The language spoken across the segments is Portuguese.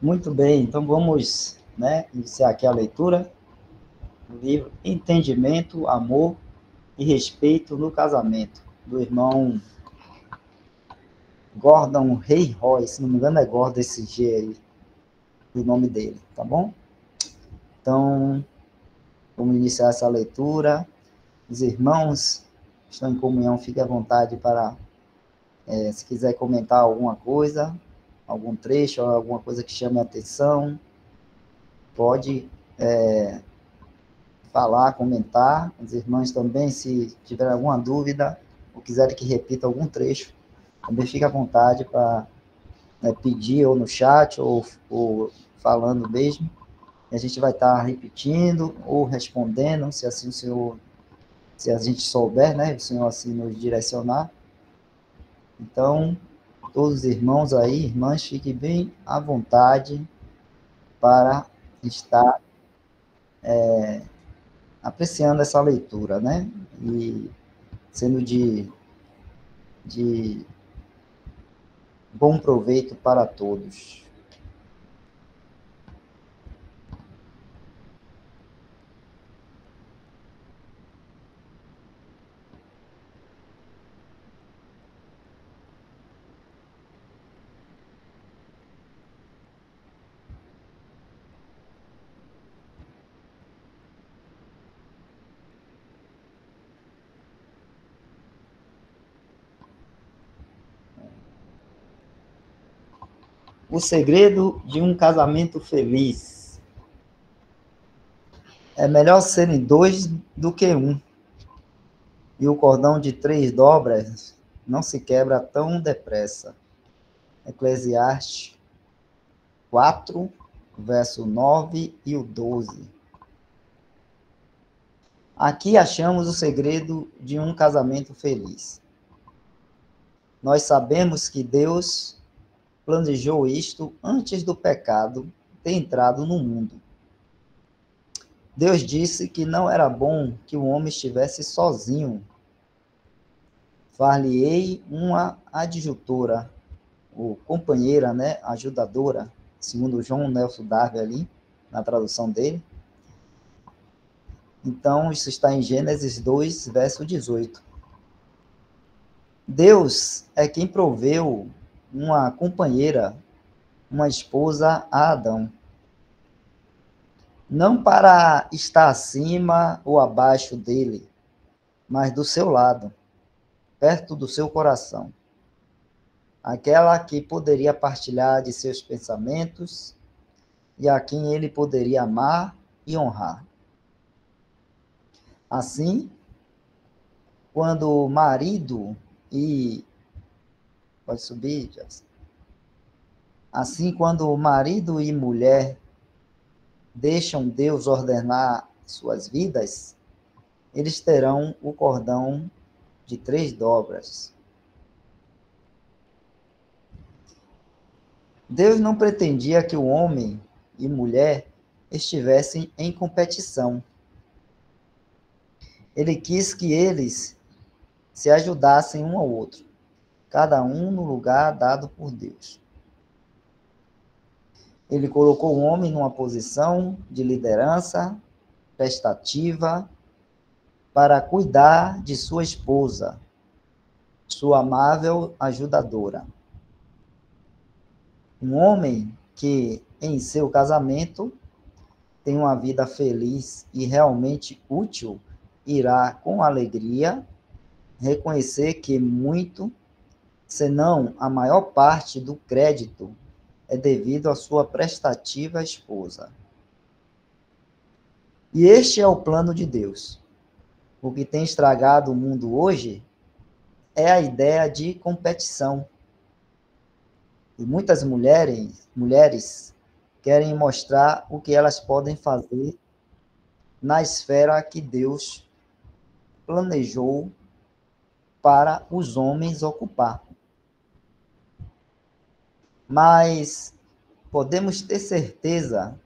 Muito bem, então vamos, né, iniciar aqui a leitura do livro Entendimento, Amor e Respeito no Casamento, do irmão Gordon Rey Roy, se não me engano é Gordon esse G aí, o nome dele, tá bom? Então, vamos iniciar essa leitura. Os irmãos que estão em comunhão, fiquem à vontade para, se quiser comentar alguma coisa, algum trecho, alguma coisa que chame a atenção, pode falar, comentar. Os irmãos também, se tiver alguma dúvida ou quiserem que repita algum trecho, também fique à vontade para pedir ou no chat ou falando mesmo. E a gente vai estar repetindo ou respondendo, se assim o senhor, se a gente souber, né, o senhor assim nos direcionar. Então, todos os irmãos aí, irmãs, fiquem bem à vontade para estar apreciando essa leitura, né? E sendo de bom proveito para todos. O segredo de um casamento feliz. É melhor serem dois do que um. E o cordão de 3 dobras não se quebra tão depressa. Eclesiastes 4, verso 9 e o 12. Aqui achamos o segredo de um casamento feliz. Nós sabemos que Deus planejou isto antes do pecado ter entrado no mundo. Deus disse que não era bom que o homem estivesse sozinho. Far-lhe-ei uma adjutora, ou companheira, né, ajudadora, segundo João Nelson Darby ali, na tradução dele. Então, isso está em Gênesis 2, verso 18. Deus é quem proveu uma companheira, uma esposa a Adão. Não para estar acima ou abaixo dele, mas do seu lado, perto do seu coração. Aquela que poderia partilhar de seus pensamentos e a quem ele poderia amar e honrar. Assim, quando o marido e... Pode subir, Jess. Assim, quando o marido e mulher deixam Deus ordenar suas vidas, eles terão o cordão de 3 dobras. Deus não pretendia que o homem e mulher estivessem em competição. Ele quis que eles se ajudassem um ao outro, cada um no lugar dado por Deus. Ele colocou o homem numa posição de liderança prestativa para cuidar de sua esposa, sua amável ajudadora. Um homem que, em seu casamento, tem uma vida feliz e realmente útil, irá, com alegria, reconhecer que muito, senão a maior parte do crédito, é devido à sua prestativa esposa. E este é o plano de Deus. O que tem estragado o mundo hoje é a ideia de competição. E muitas mulheres querem mostrar o que elas podem fazer na esfera que Deus planejou para os homens ocupar. Mas podemos ter certeza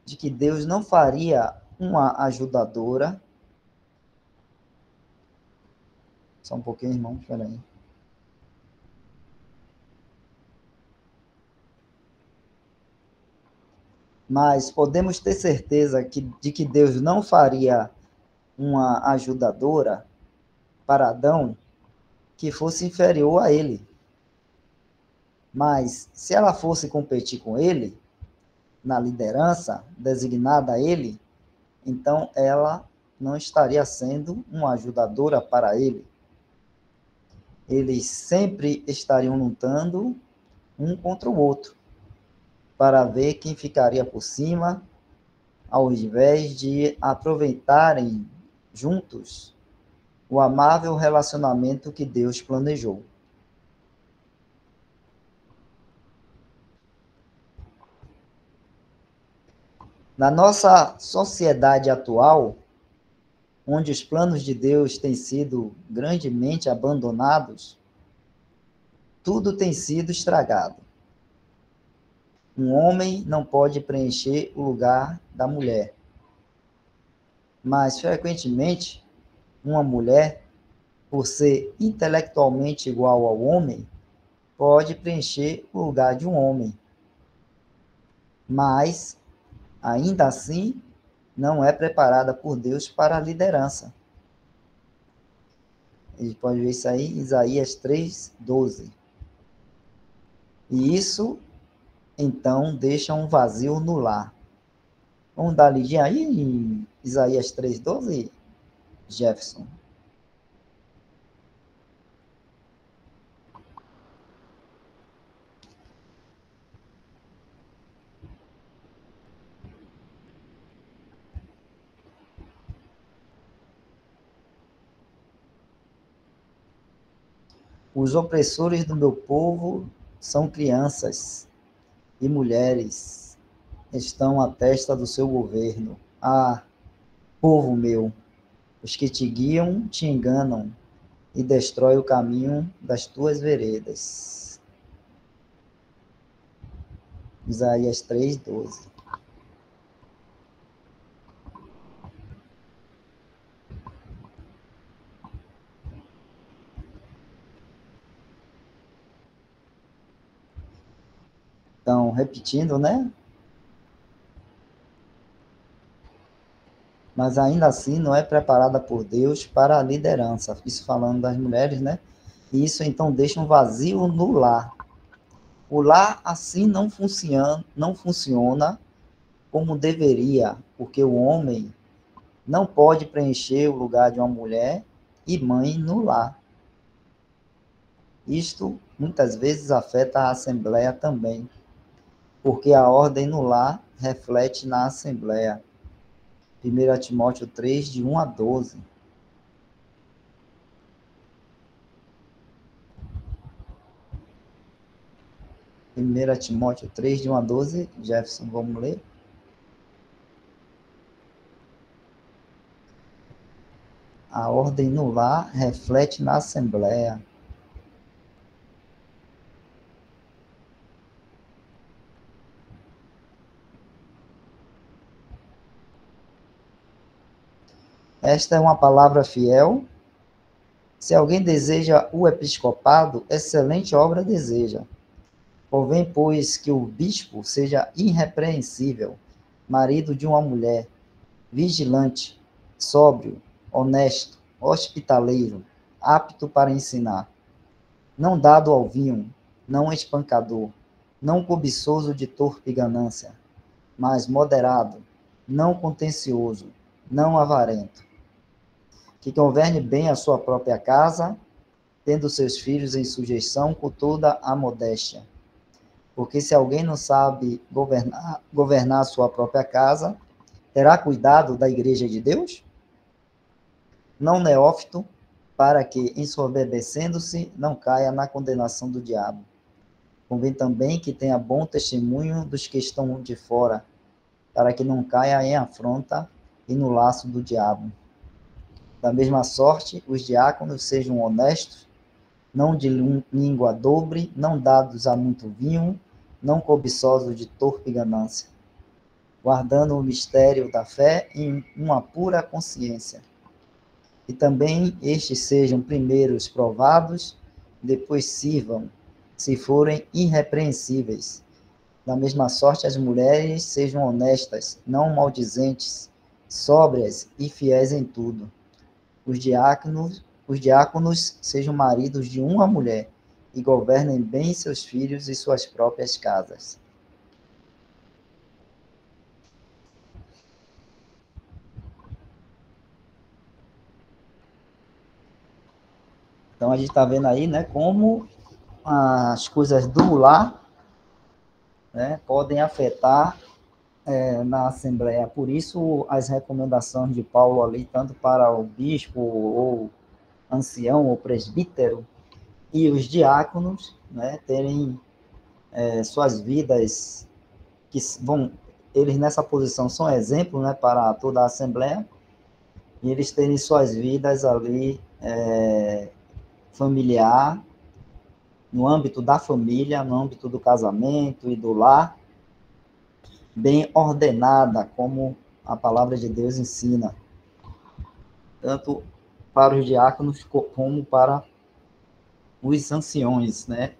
de que Deus não faria uma ajudadora. Só um pouquinho, irmão, espera aí. Mas podemos ter certeza de que Deus não faria uma ajudadora para Adão que fosse inferior a ele. Mas se ela fosse competir com ele, na liderança designada a ele, então ela não estaria sendo uma ajudadora para ele. Eles sempre estariam lutando um contra o outro, para ver quem ficaria por cima, ao invés de aproveitarem juntos o amável relacionamento que Deus planejou. Na nossa sociedade atual, onde os planos de Deus têm sido grandemente abandonados, tudo tem sido estragado. Um homem não pode preencher o lugar da mulher, mas frequentemente uma mulher, por ser intelectualmente igual ao homem, pode preencher o lugar de um homem, mas ainda assim não é preparada por Deus para a liderança. A gente pode ver isso aí em Isaías 3:12. E isso, então, deixa um vazio no lar. Vamos dar lidinha aí em Isaías 3:12, Jefferson. Os opressores do meu povo são crianças e mulheres, estão à testa do seu governo. Ah, povo meu, os que te guiam te enganam e destrói o caminho das tuas veredas. Isaías 3:12. Então, repetindo, né? Mas ainda assim não é preparada por Deus para a liderança. Isso falando das mulheres, né? E isso então deixa um vazio no lar. O lar assim não funciona como deveria, porque o homem não pode preencher o lugar de uma mulher e mãe no lar. Isto muitas vezes afeta a Assembleia também, porque a ordem no lar reflete na Assembleia. 1 Timóteo 3, de 1 a 12. 1 Timóteo 3, de 1 a 12. Jefferson, vamos ler? A ordem no lar reflete na Assembleia. Esta é uma palavra fiel. Se alguém deseja o episcopado, excelente obra deseja. Convém, pois, que o bispo seja irrepreensível, marido de uma mulher, vigilante, sóbrio, honesto, hospitaleiro, apto para ensinar, não dado ao vinho, não espancador, não cobiçoso de torpe ganância, mas moderado, não contencioso, não avarento, que governe bem a sua própria casa, tendo seus filhos em sujeição com toda a modéstia. Porque se alguém não sabe governar a sua própria casa, terá cuidado da igreja de Deus? Não neófito, para que, ensoberbecendo-se, não caia na condenação do diabo. Convém também que tenha bom testemunho dos que estão de fora, para que não caia em afronta e no laço do diabo. Da mesma sorte, os diáconos sejam honestos, não de língua dobre, não dados a muito vinho, não cobiçosos de torpe ganância, guardando o mistério da fé em uma pura consciência. E também estes sejam primeiros provados, depois sirvam, se forem irrepreensíveis, Da mesma sorte, as mulheres sejam honestas, não maldizentes, sóbrias e fiéis em tudo. Os diáconos sejam maridos de uma mulher e governem bem seus filhos e suas próprias casas. Então a gente está vendo aí, né, como as coisas do lar, né, podem afetar na Assembleia. Por isso as recomendações de Paulo ali, tanto para o bispo ou ancião ou presbítero e os diáconos, né, terem suas vidas que vão, eles nessa posição são exemplo, né, para toda a Assembleia, e eles terem suas vidas ali familiar, no âmbito da família, no âmbito do casamento e do lar, bem ordenada, como a palavra de Deus ensina, tanto para os diáconos como para os anciões, né?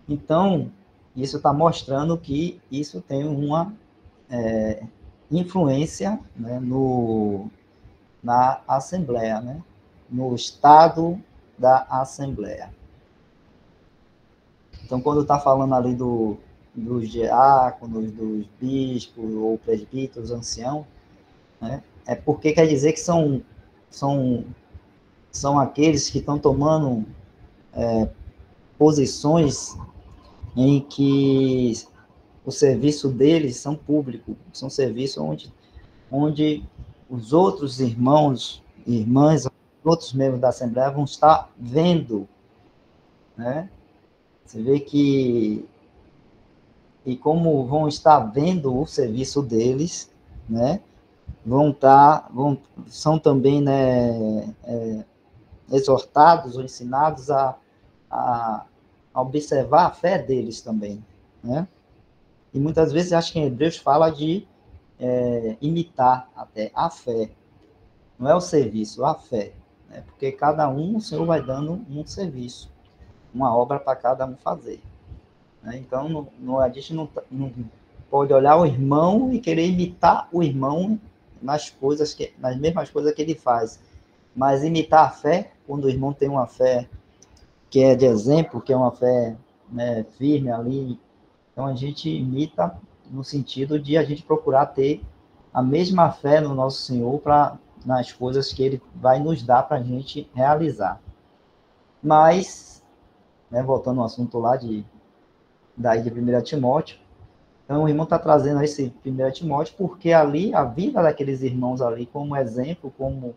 Então, isso está mostrando que isso tem uma influência, né, na Assembleia, né? No estado da Assembleia. Então, quando está falando ali dos diáconos, dos bispos ou presbíteros, anciãos, né, é porque quer dizer que são aqueles que estão tomando posições em que o serviço deles são público, são serviços onde os outros irmãos e irmãs, outros membros da Assembleia vão estar vendo, né? Você vê que, e como vão estar vendo o serviço deles, né? São também, né, exortados ou ensinados a observar a fé deles também, né? E muitas vezes acho que em Hebreus fala de imitar até a fé, não é o serviço, a fé, né? Porque cada um, o Senhor vai dando um serviço, uma obra para cada um fazer, né? Então, a gente não pode olhar o irmão e querer imitar o irmão nas mesmas coisas que ele faz, mas imitar a fé, quando o irmão tem uma fé que é de exemplo, que é uma fé, né, firme ali, então a gente imita no sentido de a gente procurar ter a mesma fé no nosso Senhor nas coisas que Ele vai nos dar para a gente realizar. Mas, né, voltando ao assunto lá daí de 1 Timóteo, então o irmão está trazendo esse 1 Timóteo porque ali, a vida daqueles irmãos ali, como exemplo, como,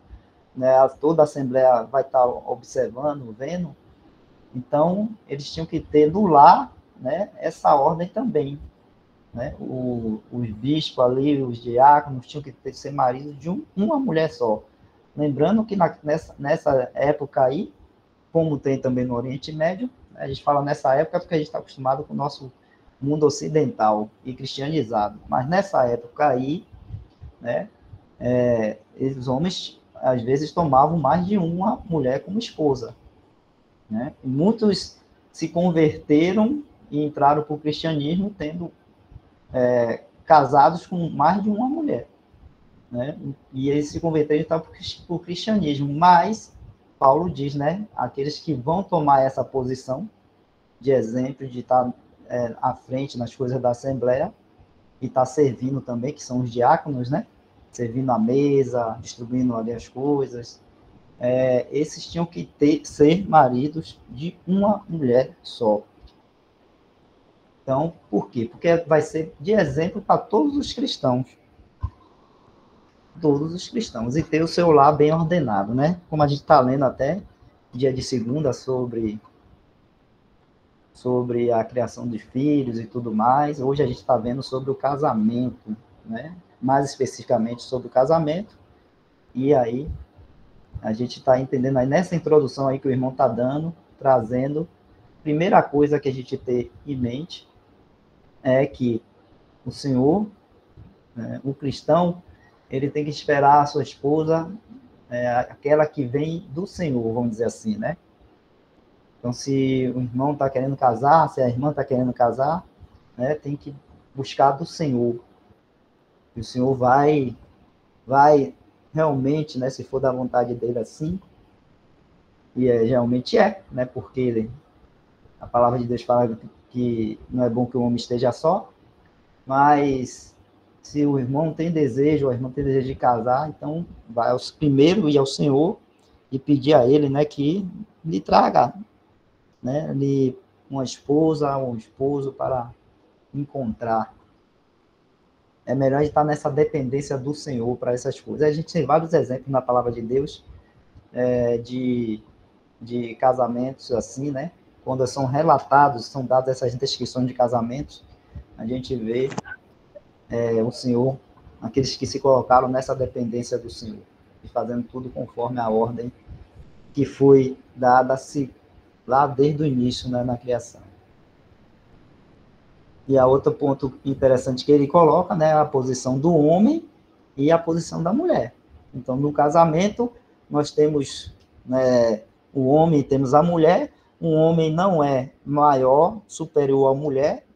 né, toda a Assembleia vai estar observando, vendo, então eles tinham que ter no lar, né, essa ordem também, né? Os bispos ali, os diáconos, tinham que ser maridos de uma mulher só. Lembrando que nessa época aí, como tem também no Oriente Médio, a gente fala nessa época porque a gente está acostumado com o nosso mundo ocidental e cristianizado. Mas nessa época aí, né, os homens às vezes tomavam mais de uma mulher como esposa, né? E muitos se converteram e entraram para o cristianismo tendo casados com mais de uma mulher, né? E eles se converteram então, para o cristianismo. Mas Paulo diz, né, aqueles que vão tomar essa posição de exemplo, de estar à frente nas coisas da Assembleia e estar servindo também, que são os diáconos, né? Servindo a mesa, distribuindo ali as coisas. Esses tinham que ser maridos de uma mulher só. Então, por quê? Porque vai ser de exemplo para todos os cristãos. Todos os cristãos. E ter o seu lar bem ordenado, né? Como a gente está lendo até dia de segunda sobre a criação de filhos e tudo mais. Hoje a gente está vendo sobre o casamento, né? Mais especificamente sobre o casamento. E aí a gente está entendendo aí nessa introdução aí que o irmão está dando, trazendo. Primeira coisa que a gente tem em mente é que o Senhor, né, o cristão, ele tem que esperar a sua esposa, aquela que vem do Senhor, vamos dizer assim, né? Então, se o irmão está querendo casar, se a irmã está querendo casar, né, tem que buscar do Senhor. E o Senhor vai realmente, né, se for da vontade dele assim, e realmente né, porque a palavra de Deus fala que não é bom que o homem esteja só, mas se o irmão tem desejo, o irmão tem desejo de casar, então vai primeiro ir ao Senhor e pedir a ele, né, que lhe traga, né, uma esposa ou um esposo para encontrar. É melhor estar nessa dependência do Senhor para essas coisas. A gente tem vários exemplos na palavra de Deus de casamentos assim, né? Quando são relatados, são dadas essas descrições de casamentos, a gente vê o Senhor, aqueles que se colocaram nessa dependência do Senhor, e fazendo tudo conforme a ordem que foi dada-se lá desde o início, né, na criação. E a outro ponto interessante que ele coloca, né, a posição do homem e a posição da mulher. Então, no casamento, nós temos, né, o homem, temos a mulher. Um homem não é maior, superior à mulher,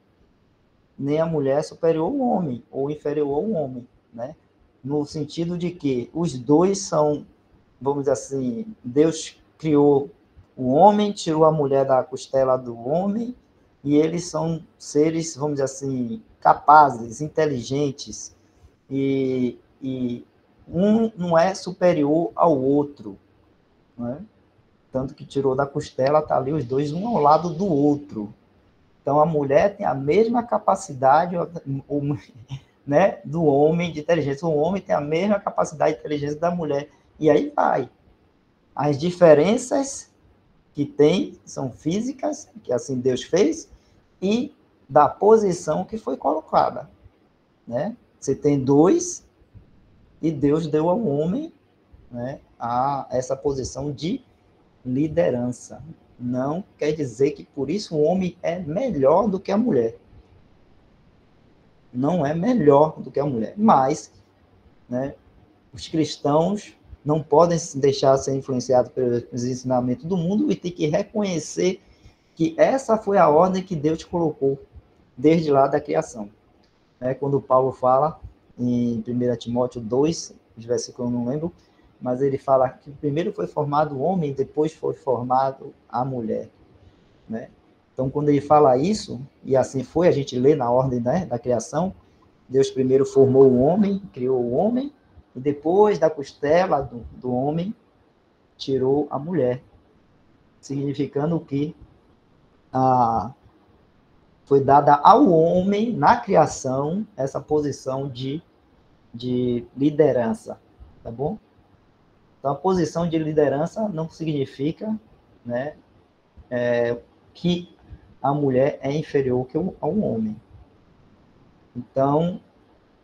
nem a mulher superior ao homem, ou inferior ao homem, né? No sentido de que os dois são, vamos dizer assim, Deus criou o homem, tirou a mulher da costela do homem, e eles são seres, vamos dizer assim, capazes, inteligentes, e um não é superior ao outro, né? Tanto que tirou da costela, tá ali os dois um ao lado do outro. Então a mulher tem a mesma capacidade, né, do homem de inteligência. O homem tem a mesma capacidade de inteligência da mulher. E aí vai. As diferenças que tem são físicas, que assim Deus fez, e da posição que foi colocada, né? Você tem dois e Deus deu ao homem, né, essa posição de liderança. Não quer dizer que por isso o homem é melhor do que a mulher. Não é melhor do que a mulher, mas, né, os cristãos não podem se deixar ser influenciados pelos ensinamentos do mundo e tem que reconhecer que essa foi a ordem que Deus colocou desde lá da criação. Quando Paulo fala em 1 Timóteo 2, os versículos eu não lembro, mas ele fala que primeiro foi formado o homem, depois foi formado a mulher, né? Então, quando ele fala isso, e assim foi, a gente lê na ordem, né, da criação, Deus primeiro formou o homem, criou o homem, e depois da costela do homem, tirou a mulher, significando que foi dada ao homem, na criação, essa posição de liderança, tá bom? Então, a posição de liderança não significa, né, que a mulher é inferior ao homem. Então,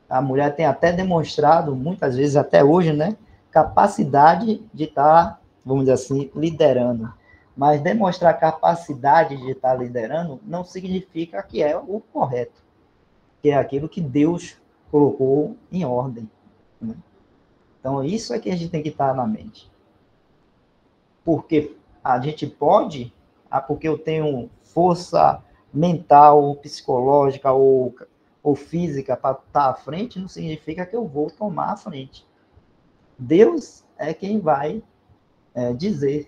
a mulher tem até demonstrado, muitas vezes, até hoje, né, capacidade de estar, vamos dizer assim, liderando. Mas demonstrar capacidade de estar liderando não significa que é o correto, que é aquilo que Deus colocou em ordem, né? Então, isso é que a gente tem que estar na mente. Porque a gente pode, porque eu tenho força mental, psicológica ou física para estar à frente, não significa que eu vou tomar a frente. Deus é quem vai dizer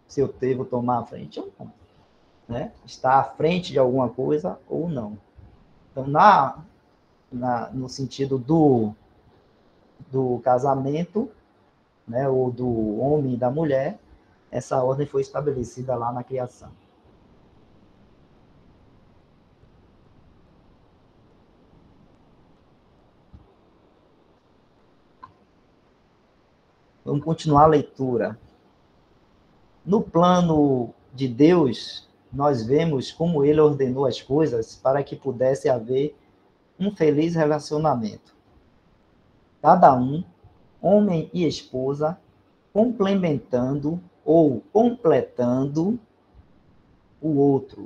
se eu devo tomar a frente ou não, né? Estar à frente de alguma coisa ou não. Então, no sentido do casamento, né, ou do homem e da mulher, essa ordem foi estabelecida lá na criação. Vamos continuar a leitura. No plano de Deus, nós vemos como ele ordenou as coisas para que pudesse haver um feliz relacionamento. Cada um, homem e esposa, complementando ou completando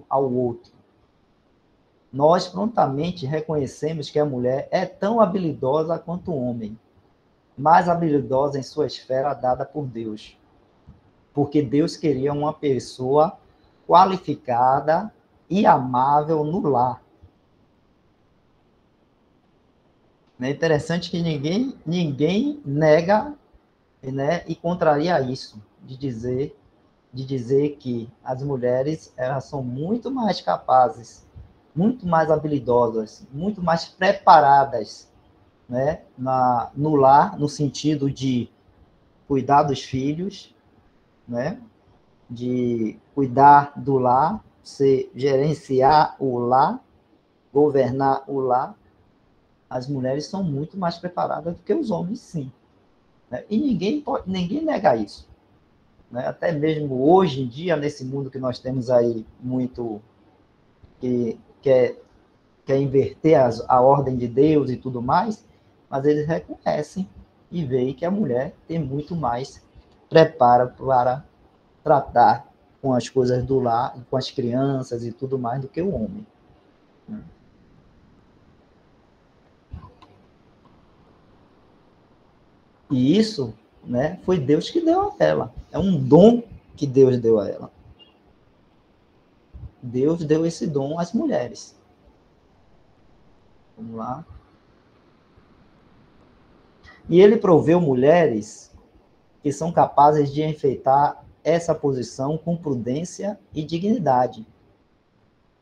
ao outro. Nós prontamente reconhecemos que a mulher é tão habilidosa quanto o homem, mais habilidosa em sua esfera dada por Deus. Porque Deus queria uma pessoa qualificada e amável no lar. É interessante que ninguém nega, né, e contraria isso, de dizer que as mulheres elas são muito mais capazes, muito mais habilidosas, muito mais preparadas, né, no lar, no sentido de cuidar dos filhos, né, de cuidar do lar, gerenciar o lar, governar o lar. As mulheres são muito mais preparadas do que os homens, sim. Né? E ninguém nega isso. Né? Até mesmo hoje em dia, nesse mundo que nós temos aí muito que quer inverter a ordem de Deus e tudo mais, mas eles reconhecem e veem que a mulher tem muito mais preparo para tratar com as coisas do lar, com as crianças e tudo mais do que o homem. Né? E isso, né, foi Deus que deu a ela. É um dom que Deus deu a ela. Deus deu esse dom às mulheres. Vamos lá. E ele proveu mulheres que são capazes de enfeitar essa posição com prudência e dignidade.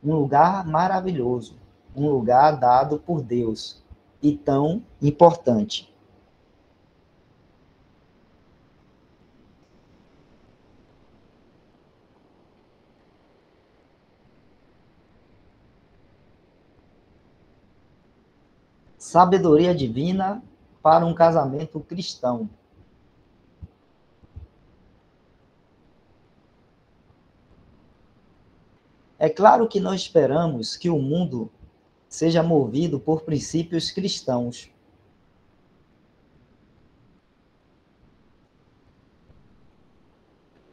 Um lugar maravilhoso, um lugar dado por Deus e tão importante. Sabedoria divina para um casamento cristão. É claro que nós esperamos que o mundo seja movido por princípios cristãos.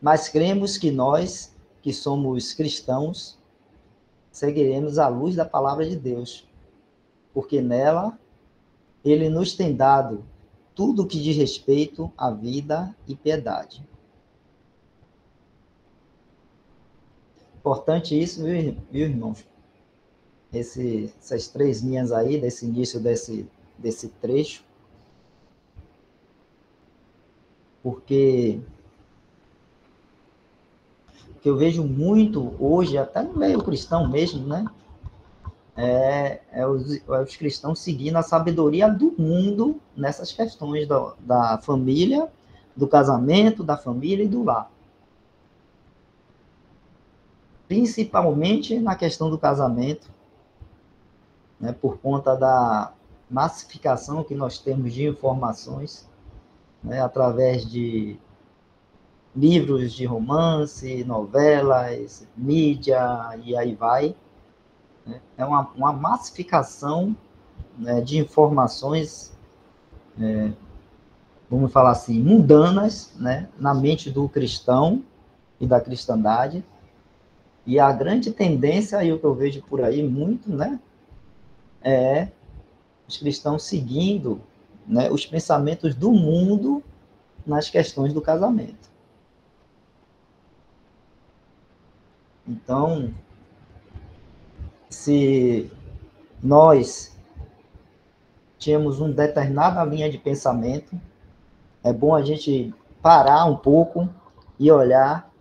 Mas cremos que nós, que somos cristãos, seguiremos a luz da palavra de Deus, porque nela ele nos tem dado tudo o que diz respeito à vida e piedade. Importante isso, viu, irmãos? Essas 3 linhas aí, desse início desse trecho, porque que eu vejo muito hoje, até no meio cristão mesmo, né? Os cristãos seguindo a sabedoria do mundo nessas questões da família, do casamento, da família e do lar. Principalmente na questão do casamento, né, por conta da massificação que nós temos de informações, né, através de livros de romance, novelas, mídia, e aí vai. Né? É uma massificação, né, de informações, vamos falar assim, mundanas, né, na mente do cristão e da cristandade. E a grande tendência, aí o que eu vejo por aí muito, né, é os cristãos seguindo, né, os pensamentos do mundo nas questões do casamento. Então, se nós tínhamos uma determinada linha de pensamento, é bom a gente parar um pouco e olhar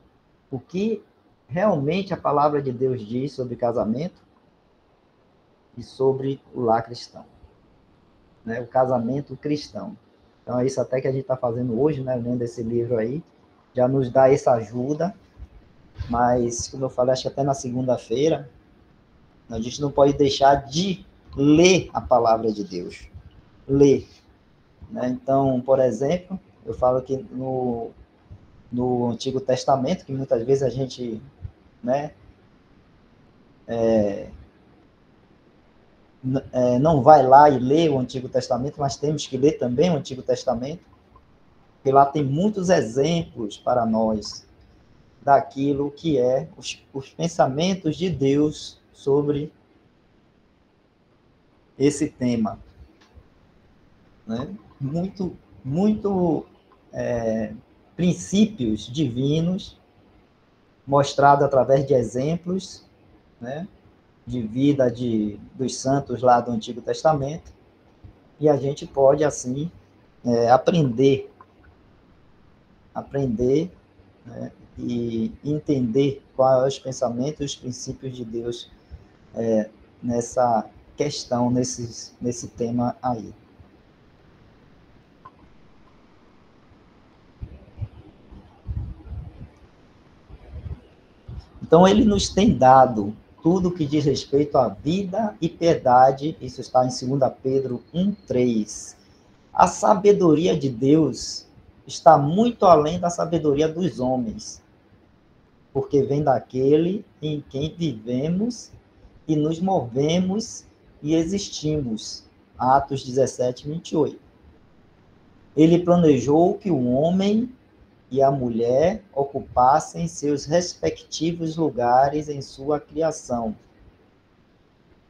o que realmente a palavra de Deus diz sobre casamento e sobre o lar cristão, né? O casamento cristão. Então é isso até que a gente está fazendo hoje, né? Lendo esse livro aí, já nos dá essa ajuda, mas, como eu falei, acho que até na segunda-feira, a gente não pode deixar de ler a palavra de Deus. Ler. Né? Então, por exemplo, eu falo que no Antigo Testamento, que muitas vezes a gente, né, não vai lá e lê o Antigo Testamento, mas temos que ler também o Antigo Testamento, porque lá tem muitos exemplos para nós daquilo que é os pensamentos de Deus sobre esse tema. Né? Muito princípios divinos mostrados através de exemplos, né, de vida dos santos lá do Antigo Testamento, e a gente pode, assim, aprender, né, e entender quais são os pensamentos e os princípios de Deus nessa questão, nesse tema aí. Então, ele nos tem dado tudo que diz respeito à vida e piedade, isso está em 2 Pedro 1:3. A sabedoria de Deus está muito além da sabedoria dos homens, porque vem daquele em quem vivemos e nos movemos e existimos. Atos 17:28. Ele planejou que o homem e a mulher ocupassem seus respectivos lugares em sua criação,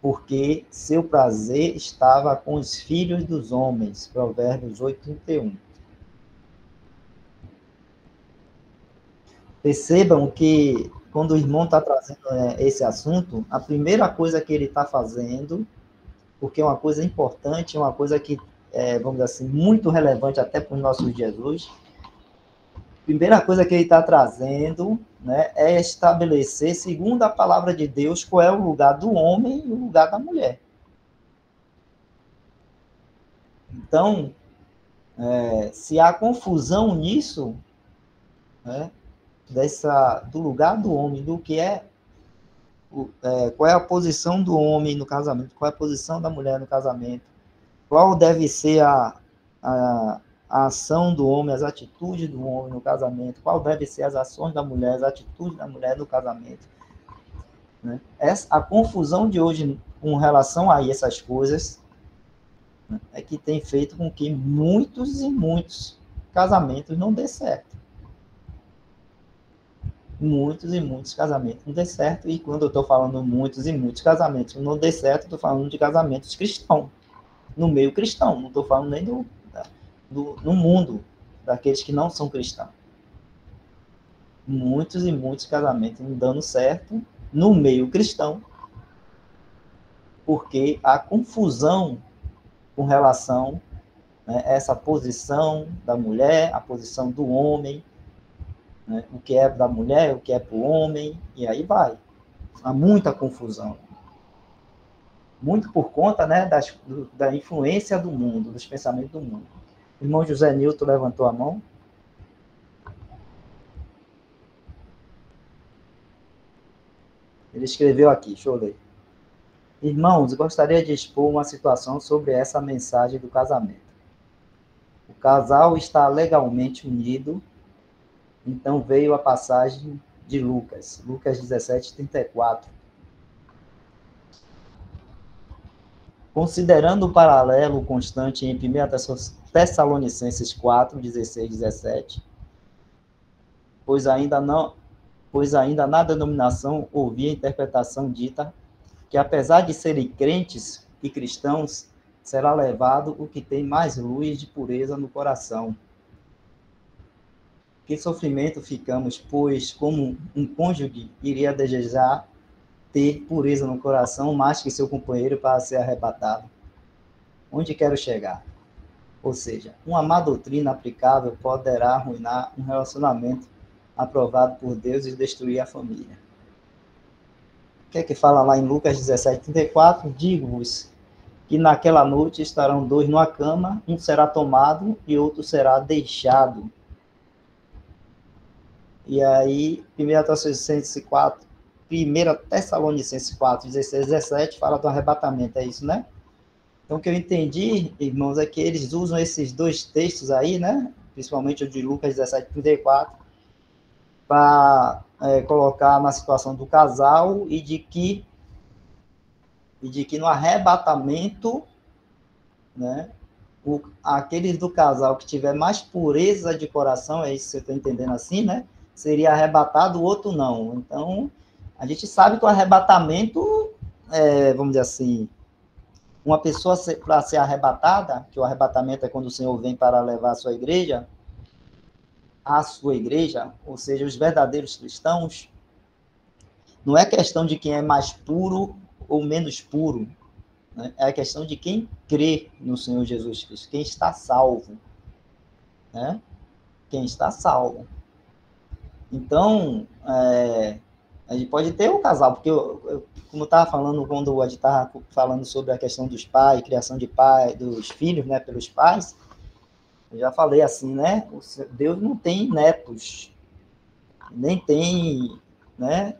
porque seu prazer estava com os filhos dos homens. Provérbios 8:31. Percebam que, quando o irmão está trazendo esse assunto, a primeira coisa que ele está fazendo, porque é uma coisa importante, uma coisa que, vamos dizer assim, muito relevante até para os nossos dias hoje, a primeira coisa que ele está trazendo, né, é estabelecer, segundo a palavra de Deus, qual é o lugar do homem e o lugar da mulher. Então, se há confusão nisso, né, do lugar do homem, do que qual é a posição do homem no casamento, qual é a posição da mulher no casamento, qual deve ser a ação do homem, as atitudes do homem no casamento, qual deve ser as ações da mulher, as atitudes da mulher no casamento. Né? A confusão de hoje com relação a essas coisas, né, é que tem feito com que muitos e muitos casamentos não dê certo. Muitos e muitos casamentos não dê certo, e quando eu estou falando muitos e muitos casamentos não dê certo, estou falando de casamentos cristãos, no meio cristão, não estou falando nem no mundo, daqueles que não são cristãos. Muitos e muitos casamentos não dando certo no meio cristão, porque há confusão com relação a essa posição da mulher, a posição do homem, né, o que é da mulher, o que é para o homem, e aí vai. Há muita confusão. Muito por conta, né, da influência do mundo, dos pensamentos do mundo. O irmão José Nilton levantou a mão. Ele escreveu aqui, deixa eu ler. Irmãos, gostaria de expor uma situação sobre essa mensagem do casamento. O casal está legalmente unido, então veio a passagem de Lucas 17:34. Considerando o paralelo constante em 1 Tessalonicenses 4, 16, 17, pois ainda na denominação ouvia a interpretação dita que, apesar de serem crentes e cristãos, será levado o que tem mais luz de pureza no coração. Que sofrimento ficamos, pois, como um cônjuge iria desejar ter pureza no coração mais que seu companheiro para ser arrebatado? Onde quero chegar? Ou seja, uma má doutrina aplicável poderá arruinar um relacionamento aprovado por Deus e destruir a família. O que é que fala lá em Lucas 17:34? Digo-vos que naquela noite estarão dois numa cama, um será tomado e outro será deixado. E aí, 1 Tessalonicenses 4, 16, 17, fala do arrebatamento, é isso, né? Então, o que eu entendi, irmãos, é que eles usam esses dois textos aí, né? Principalmente o de Lucas 17:34, para colocar na situação do casal e de que no arrebatamento, né, aqueles do casal que tiver mais pureza de coração, é isso que você está entendendo assim, né? Seria arrebatado, o outro não. Então, a gente sabe que o arrebatamento, vamos dizer assim, uma pessoa para ser arrebatada, que o arrebatamento é quando o Senhor vem para levar a sua igreja, ou seja, os verdadeiros cristãos, não é questão de quem é mais puro ou menos puro, né? É a questão de quem crê no Senhor Jesus Cristo, quem está salvo, né? Quem está salvo. Então, a gente pode ter um casal, porque como eu estava falando quando a gente estava falando sobre a questão dos pais, criação de pai, dos filhos, né, pelos pais, eu já falei assim, né? Deus não tem netos, nem tem, né?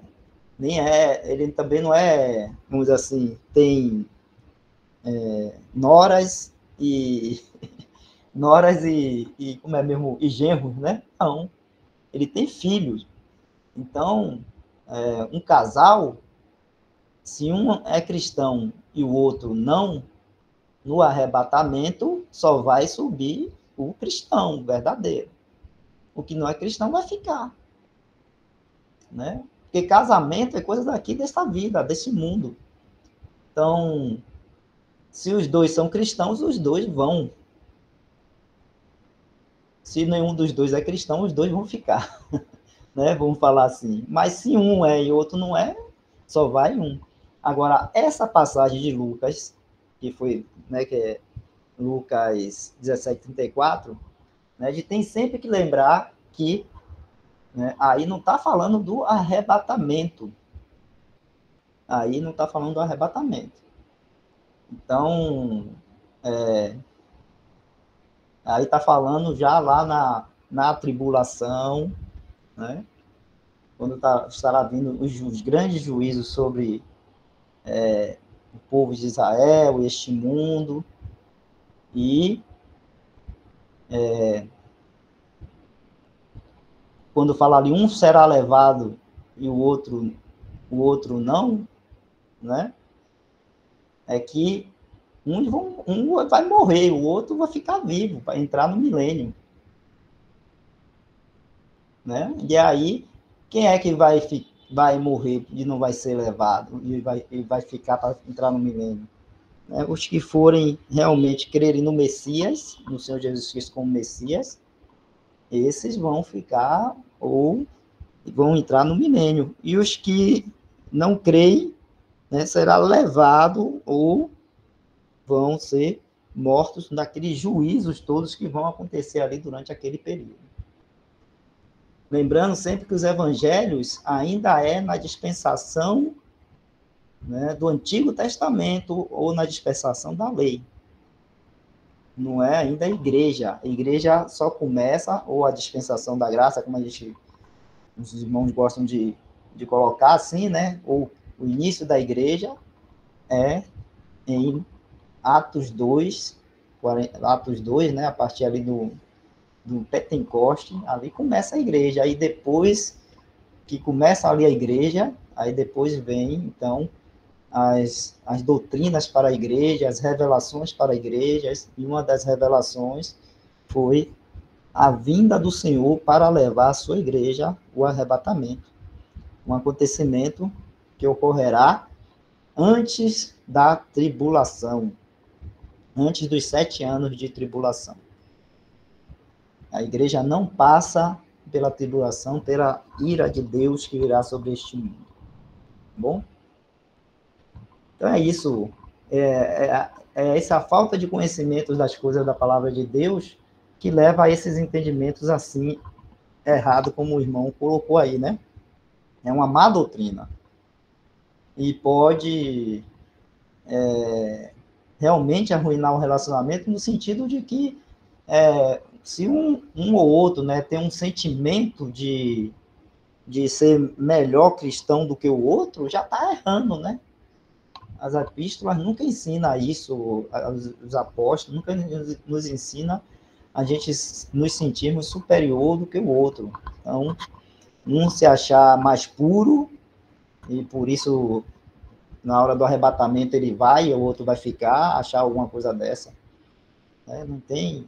Ele também não é, vamos dizer assim, tem noras e como é mesmo, e genros, né? Não, ele tem filhos. Então, um casal, se um é cristão e o outro não, no arrebatamento só vai subir o cristão verdadeiro. O que não é cristão vai ficar, né? Porque casamento é coisa daqui dessa vida, desse mundo. Então, se os dois são cristãos, os dois vão. Se nenhum dos dois é cristão, os dois vão ficar, né? Vamos falar assim. Mas se um é e o outro não é, só vai um. Agora, essa passagem de Lucas, que foi, né, que é Lucas 17:34, né, a gente tem sempre que lembrar que, né, aí não está falando do arrebatamento. Aí não está falando do arrebatamento. Então, aí está falando já lá na tribulação, né? Quando estará vindo os grandes juízos sobre o povo de Israel, este mundo, e quando fala ali um será levado e o outro não, né? É que um vai morrer, o outro vai ficar vivo, vai entrar no milênio, né? E aí, quem é que vai morrer e não vai ser levado e vai ficar para entrar no milênio? Né? Os que forem realmente crerem no Messias, no Senhor Jesus Cristo como Messias, esses vão ficar ou vão entrar no milênio. E os que não creem, né, será levado ou vão ser mortos naqueles juízos todos que vão acontecer ali durante aquele período. Lembrando sempre que os evangelhos ainda é na dispensação, né, do Antigo Testamento ou na dispensação da lei. Não é ainda a igreja. A igreja só começa, ou a dispensação da graça, como os irmãos gostam de colocar assim, né? Ou o início da igreja é em Atos 2, né? A partir ali do Pentecoste, ali começa a igreja. Aí depois que começa ali a igreja, aí depois vem, então, as doutrinas para a igreja, as revelações para a igreja, e uma das revelações foi a vinda do Senhor para levar a sua igreja o arrebatamento. Um acontecimento que ocorrerá antes da tribulação, antes dos 7 anos de tribulação. A igreja não passa pela tribulação, pela ira de Deus que virá sobre este mundo. Bom? Então é isso. É essa falta de conhecimento das coisas da palavra de Deus que leva a esses entendimentos assim, errado, como o irmão colocou aí, né? É uma má doutrina. E pode realmente arruinar o relacionamento no sentido de que se um ou outro, né, tem um sentimento de ser melhor cristão do que o outro, já está errando, né? As epístolas nunca ensinam isso, os apóstolos nunca nos ensinam a gente nos sentirmos superior do que o outro. Então, um se achar mais puro, e por isso, na hora do arrebatamento, ele vai, e o outro vai ficar, achar alguma coisa dessa. Não tem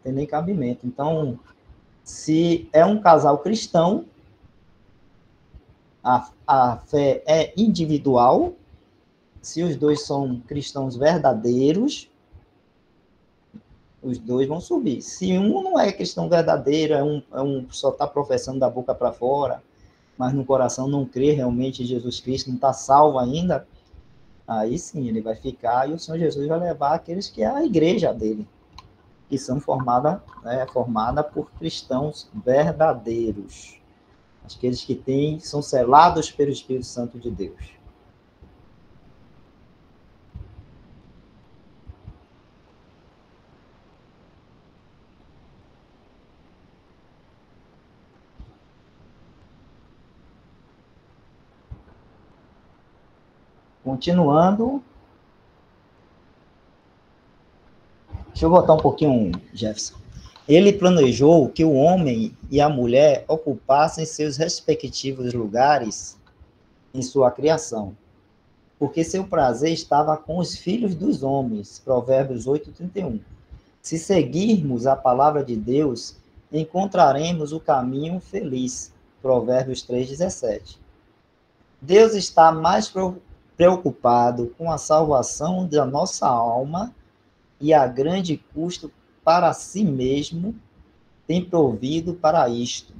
nem cabimento. Então, se é um casal cristão, a fé é individual. Se os dois são cristãos verdadeiros, os dois vão subir. Se um não é cristão verdadeiro, só está professando da boca para fora, mas no coração não crê realmente em Jesus Cristo, não está salvo ainda, Aí sim, ele vai ficar e o Senhor Jesus vai levar aqueles que é a igreja dele, que são formada por cristãos verdadeiros. Aqueles que são selados pelo Espírito Santo de Deus. Continuando. Deixa eu voltar um pouquinho, Jefferson. Ele planejou que o homem e a mulher ocupassem seus respectivos lugares em sua criação, porque seu prazer estava com os filhos dos homens. Provérbios 8:31. Se seguirmos a palavra de Deus, encontraremos o caminho feliz. Provérbios 3:17. Deus está mais preocupado com a salvação da nossa alma e a grande custo para si mesmo tem provido para isto.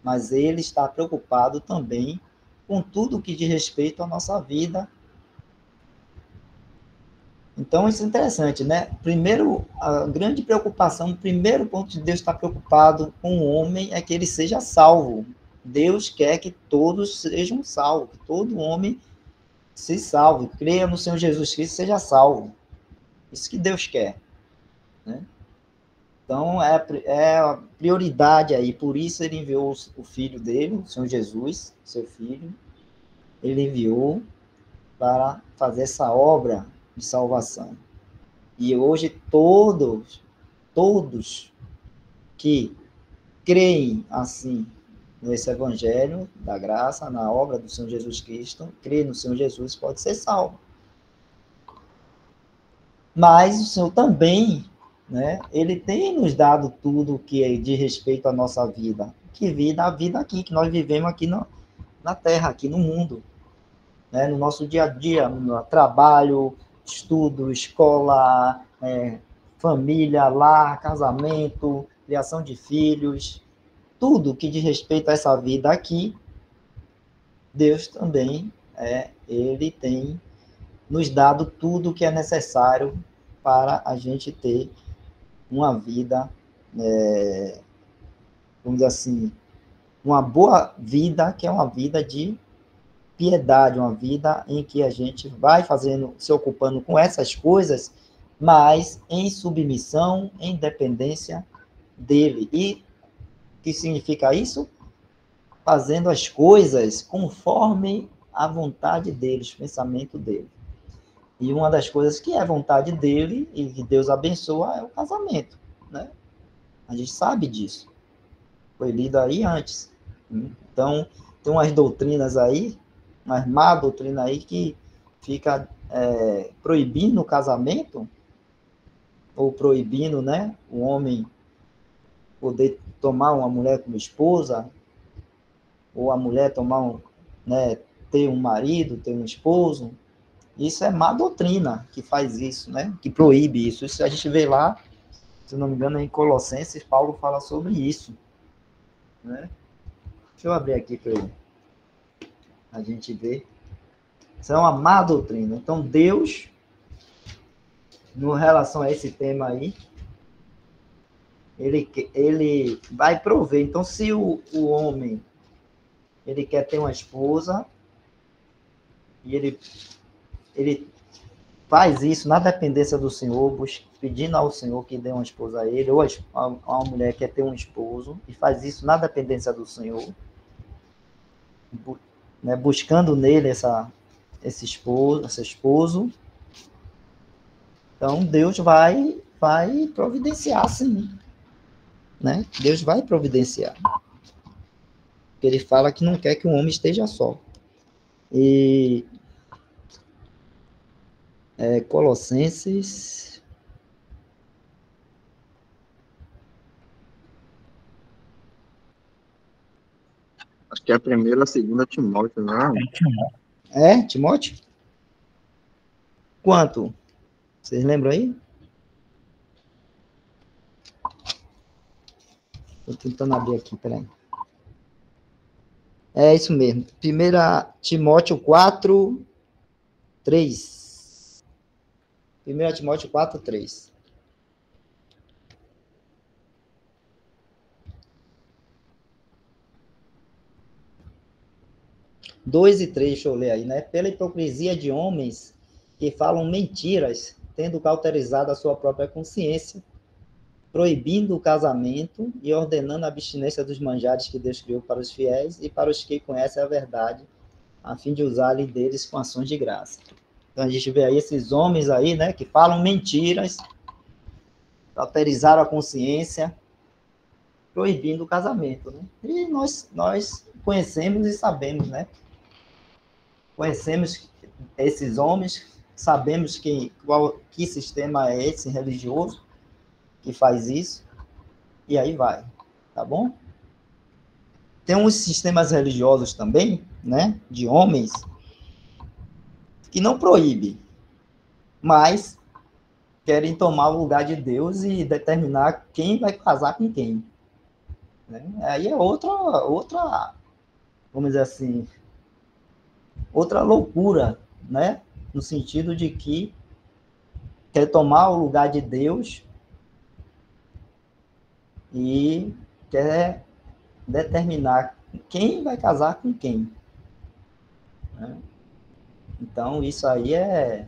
Mas ele está preocupado também com tudo que diz respeito à nossa vida. Então, isso é interessante, né? Primeiro, a grande preocupação, o primeiro ponto de Deus estar preocupado com o homem é que ele seja salvo. Deus quer que todos sejam salvos, que todo homem se salve, creia no Senhor Jesus Cristo e seja salvo. Isso que Deus quer, né? Então, é a prioridade aí, por isso ele enviou o filho dele, o Senhor Jesus, seu filho, ele enviou para fazer essa obra de salvação. E hoje todos que creem assim nesse evangelho da graça, na obra do Senhor Jesus Cristo, crê no Senhor Jesus, pode ser salvo. Mas o Senhor também, né, ele tem nos dado tudo que é de respeito à nossa vida. Que vida? A vida aqui, que nós vivemos aqui na Terra, aqui no mundo. Né, no nosso dia a dia, no trabalho, estudo, escola, família, lar, casamento, criação de filhos, tudo que diz respeito a essa vida aqui, Deus também, ele tem nos dado tudo o que é necessário para a gente ter uma vida, vamos dizer assim, uma boa vida, que é uma vida de piedade, uma vida em que a gente vai fazendo, se ocupando com essas coisas, mas em submissão, em dependência dele. E o que significa isso? Fazendo as coisas conforme a vontade dele, o pensamento dele. E uma das coisas que é vontade dele e que Deus abençoa é o casamento, né? A gente sabe disso. Foi lido aí antes. Então, tem umas doutrinas aí, uma má doutrina aí que fica proibindo o casamento, ou proibindo, né, o homem poder tomar uma mulher como esposa, ou a mulher tomar ter um marido, ter um esposo. Isso é má doutrina que faz isso, né? Que proíbe isso. Isso a gente vê lá, se não me engano, em Colossenses, Paulo fala sobre isso, né? Deixa eu abrir aqui para a gente ver. Isso é uma má doutrina. Então, Deus, no relação a esse tema aí, ele vai prover. Então, se o homem ele quer ter uma esposa e ele faz isso na dependência do Senhor, pedindo ao Senhor que dê uma esposa a ele, ou a mulher quer ter um esposo e faz isso na dependência do Senhor, né, buscando nele esse esposo, então Deus vai providenciar, sim, né? Deus vai providenciar. Ele fala que não quer que o homem esteja só. E Colossenses. Acho que é a primeira ou a segunda Timóteo, não é? Timóteo? Quanto? Vocês lembram aí? Estou tentando abrir aqui, peraí. É isso mesmo. 1 Timóteo 4, 3. 1 Timóteo 4, 3. 2 e 3, deixa eu ler aí, né? Pela hipocrisia de homens que falam mentiras, tendo cauterizado a sua própria consciência, proibindo o casamento e ordenando a abstinência dos manjares que Deus criou para os fiéis e para os que conhecem a verdade, a fim de usarem deles com ações de graça. Então a gente vê aí esses homens aí, né, que falam mentiras, cauterizaram a consciência, proibindo o casamento, né? E nós conhecemos e sabemos, né? Conhecemos esses homens, sabemos que sistema é esse religioso que faz isso, e aí vai, tá bom? Tem uns sistemas religiosos também, né, de homens, que não proíbem, mas querem tomar o lugar de Deus e determinar quem vai casar com quem. Né? Aí é outra, vamos dizer assim, outra loucura, né? No sentido de que quer tomar o lugar de Deus e quer determinar quem vai casar com quem. Né? Então, isso aí é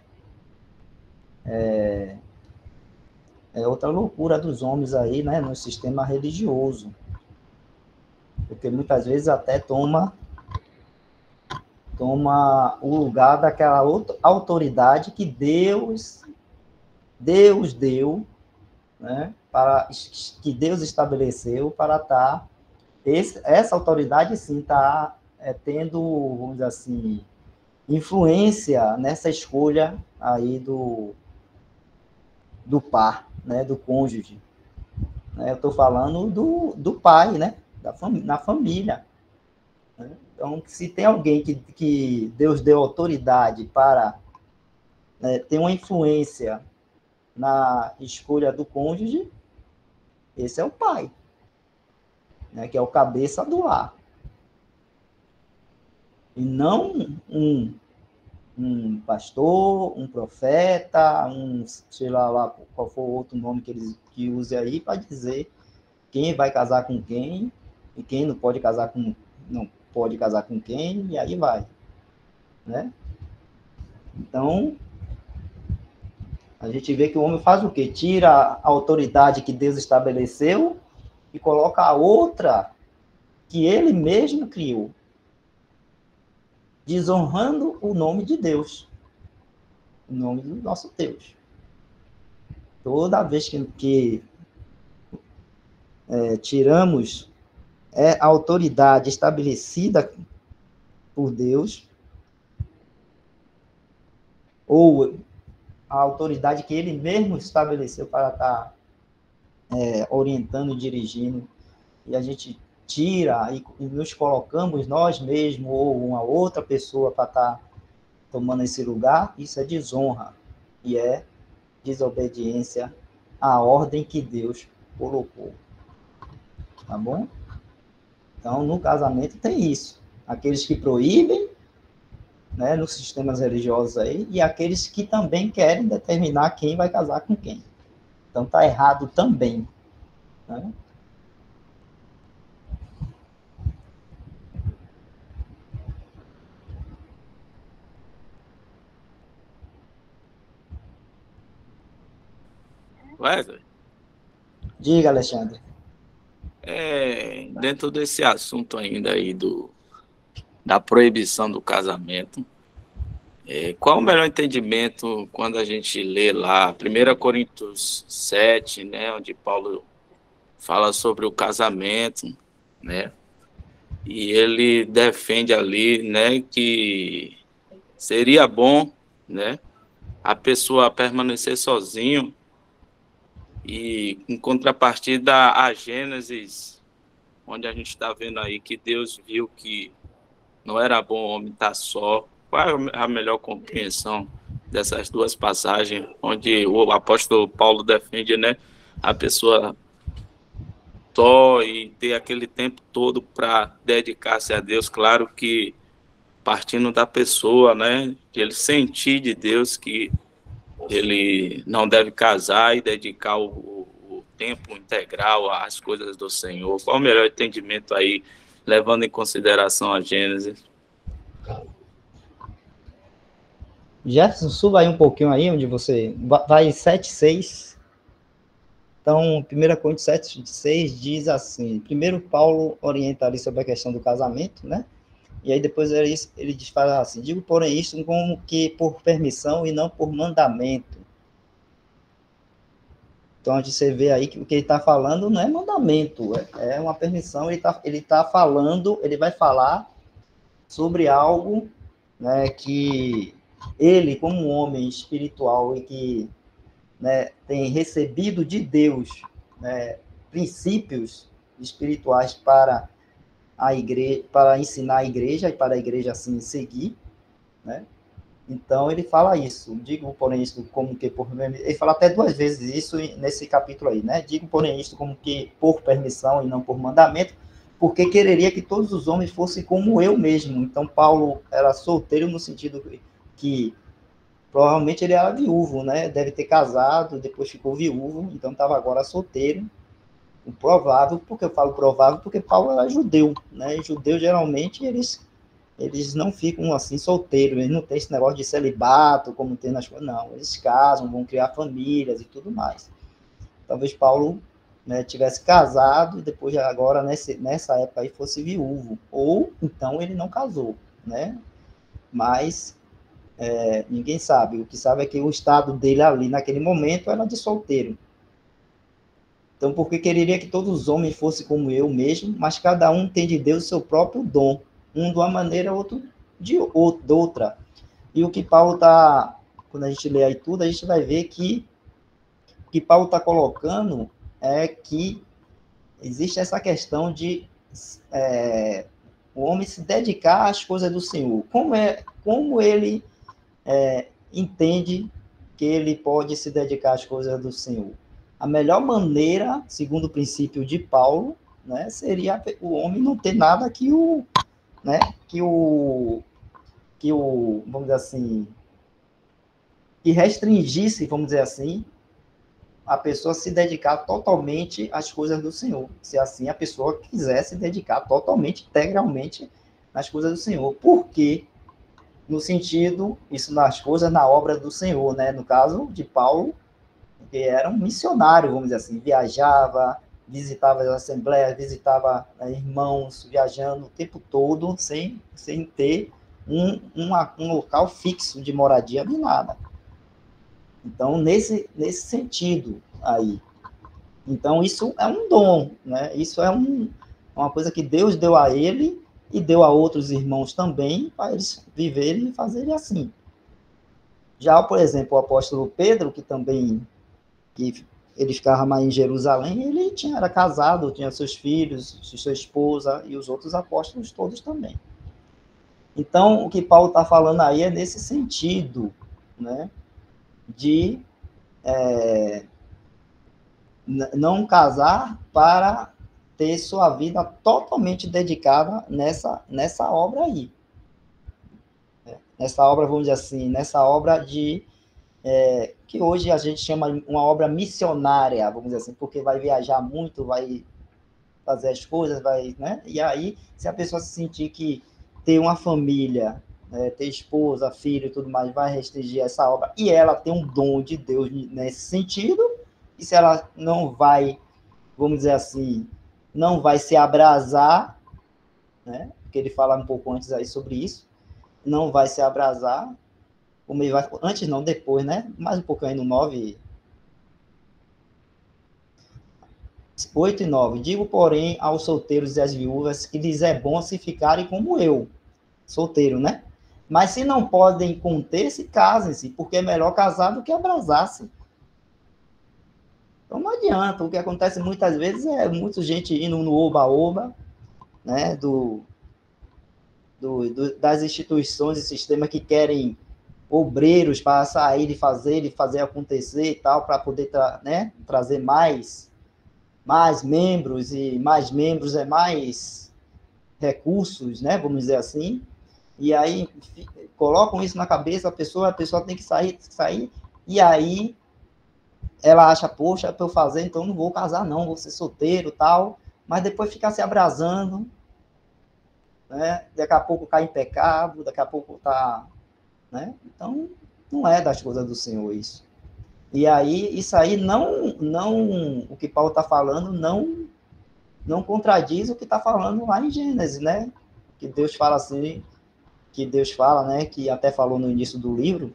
outra loucura dos homens aí, né? No sistema religioso. Porque muitas vezes até toma o lugar daquela outra autoridade que Deus deu, né, que Deus estabeleceu para estar, essa autoridade sim está tendo, vamos dizer assim, influência nessa escolha aí do par, né, do cônjuge. Né, eu estou falando do pai, né, na família. Né? Então, se tem alguém que Deus deu autoridade para ter uma influência na escolha do cônjuge, esse é o pai, né, que é o cabeça do lar. E não um pastor, um profeta, sei lá qual for o outro nome que use aí para dizer quem vai casar com quem e quem não pode casar com quem, e aí vai, né? Então, a gente vê que o homem faz o quê? Tira a autoridade que Deus estabeleceu e coloca a outra que ele mesmo criou, desonrando o nome de Deus, o nome do nosso Deus. Toda vez que tiramos a autoridade estabelecida por Deus, ou a autoridade que ele mesmo estabeleceu para estar orientando e dirigindo, e a gente tira e nos colocamos nós mesmos ou uma outra pessoa para estar tomando esse lugar, isso é desonra e é desobediência à ordem que Deus colocou. Tá bom? Então, no casamento tem isso. Aqueles que proíbem, né, nos sistemas religiosos aí, e aqueles que também querem determinar quem vai casar com quem. Então, tá errado também. Né? Wesley, Diga, Alexandre. dentro desse assunto ainda aí da proibição do casamento, qual o melhor entendimento quando a gente lê lá 1 Coríntios 7, né, onde Paulo fala sobre o casamento, né, e ele defende ali, né, que seria bom, né, a pessoa permanecer sozinho, e em contrapartida a Gênesis, onde a gente está vendo aí que Deus viu que não era bom o homem estar só. Qual é a melhor compreensão dessas duas passagens, onde o apóstolo Paulo defende, né, a pessoa só e ter aquele tempo todo para dedicar-se a Deus? Claro que partindo da pessoa, né? De ele sentir de Deus que ele não deve casar e dedicar o tempo integral às coisas do Senhor. Qual o melhor entendimento aí, levando em consideração a Gênesis? Jefferson, suba aí um pouquinho aí, onde você vai 7:6. Então, 1 Coríntios 7:6 diz assim, primeiro Paulo orienta ali sobre a questão do casamento, né? E aí depois ele fala assim, digo, porém, isto como que por permissão e não por mandamento. Então, a gente vê aí que o que ele está falando não é mandamento, é uma permissão, ele tá falando, ele vai falar sobre algo, né, que ele, como um homem espiritual e que, né, tem recebido de Deus, né, princípios espirituais para a igreja, para ensinar a igreja e para a igreja assim seguir, né? Então ele fala isso, digo porém isto como que por, ele fala até 2 vezes isso nesse capítulo aí, né? Digo porém isto como que por permissão e não por mandamento, porque quereria que todos os homens fossem como eu mesmo. Então Paulo era solteiro no sentido que provavelmente ele era viúvo, né? Deve ter casado, depois ficou viúvo, então estava agora solteiro. O provável, porque eu falo provável, porque Paulo era judeu, né? E judeus geralmente eles não ficam assim solteiros, eles não têm esse negócio de celibato, como tem nas coisas, não. Eles casam, vão criar famílias e tudo mais. Talvez Paulo, né, tivesse casado e depois, agora, nessa época aí, fosse viúvo. Ou, então, ele não casou, né? Mas ninguém sabe. O que sabe é que o estado dele ali, naquele momento, era de solteiro. Então, porque quereria que todos os homens fossem como eu mesmo, mas cada um tem de Deus o seu próprio dom. Um de uma maneira, outro de outra. E o que Paulo está, quando a gente lê aí tudo, a gente vai ver que o que Paulo está colocando é que existe essa questão de o homem se dedicar às coisas do Senhor. Como ele entende que ele pode se dedicar às coisas do Senhor? A melhor maneira, segundo o princípio de Paulo, né, seria o homem não ter nada que vamos dizer assim, que restringisse, vamos dizer assim, a pessoa se dedicar totalmente às coisas do Senhor. Se assim a pessoa quiser se dedicar totalmente, integralmente nas coisas do Senhor. Por quê? No sentido, isso nas coisas, na obra do Senhor, né? No caso de Paulo, que era um missionário, vamos dizer assim, viajava, visitava as assembleias, visitava irmãos, viajando o tempo todo, sem ter um local fixo de moradia nem nada. Então, nesse sentido aí. Então, isso é um dom, né? Isso é uma coisa que Deus deu a ele e deu a outros irmãos também, para eles viverem e fazerem assim. Já, por exemplo, o apóstolo Pedro, que ele ficava mais em Jerusalém, ele era casado, tinha seus filhos, sua esposa, e os outros apóstolos todos também. Então, o que Paulo está falando aí é nesse sentido, né, de não casar para ter sua vida totalmente dedicada nessa obra aí. Nessa obra, vamos dizer assim, nessa obra que hoje a gente chama uma obra missionária, vamos dizer assim, porque vai viajar muito, vai fazer as coisas, né? E aí, se a pessoa se sentir que ter uma família, ter esposa, filho e tudo mais, vai restringir essa obra, e ela tem um dom de Deus nesse sentido, e se ela não vai, vamos dizer assim, não vai se abrasar, né? Porque ele fala um pouco antes aí sobre isso, não vai se abrasar, antes não, depois, né? Mais um pouquinho aí no 9, 8 e 9. Digo, porém, aos solteiros e às viúvas que lhes é bom se ficarem como eu, solteiro, né? Mas se não podem conter-se, casem-se, porque é melhor casar do que abrasar-se. Então não adianta. O que acontece muitas vezes é muita gente indo no oba-oba, né? Das instituições e sistemas que querem obreiros para sair e fazer acontecer e tal, para poder trazer mais membros, e mais membros é mais recursos, né, vamos dizer assim, E aí colocam isso na cabeça, a pessoa tem que sair, e aí ela acha, poxa, para eu fazer, então não vou casar não, vou ser solteiro, tal, mas depois fica se abrasando, né? Daqui a pouco cai em pecado, daqui a pouco tá, né? Então, não é das coisas do Senhor isso. E aí, isso aí o que Paulo está falando não contradiz o que está falando lá em Gênesis, né? Que Deus fala assim, né? Que até falou no início do livro,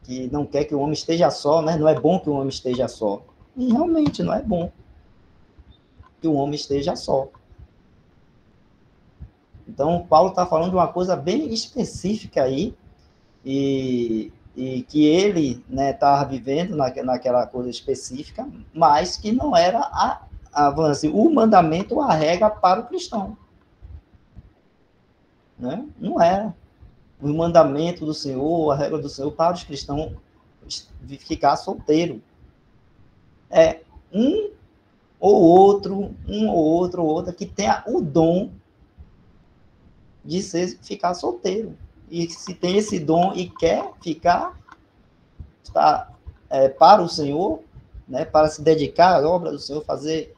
que não quer que o homem esteja só, né? Não é bom que o homem esteja só. E realmente não é bom que o homem esteja só. Então, Paulo está falando de uma coisa bem específica aí, e que ele estava vivendo naquela coisa específica, mas que não era assim, o mandamento, a regra para o cristão. Né? Não era. O mandamento do Senhor, a regra do Senhor para os cristãos ficar solteiro. É um ou outra que tenha o dom de ficar solteiro. E se tem esse dom e quer ficar para o Senhor, né, para se dedicar à obra do Senhor, fazer.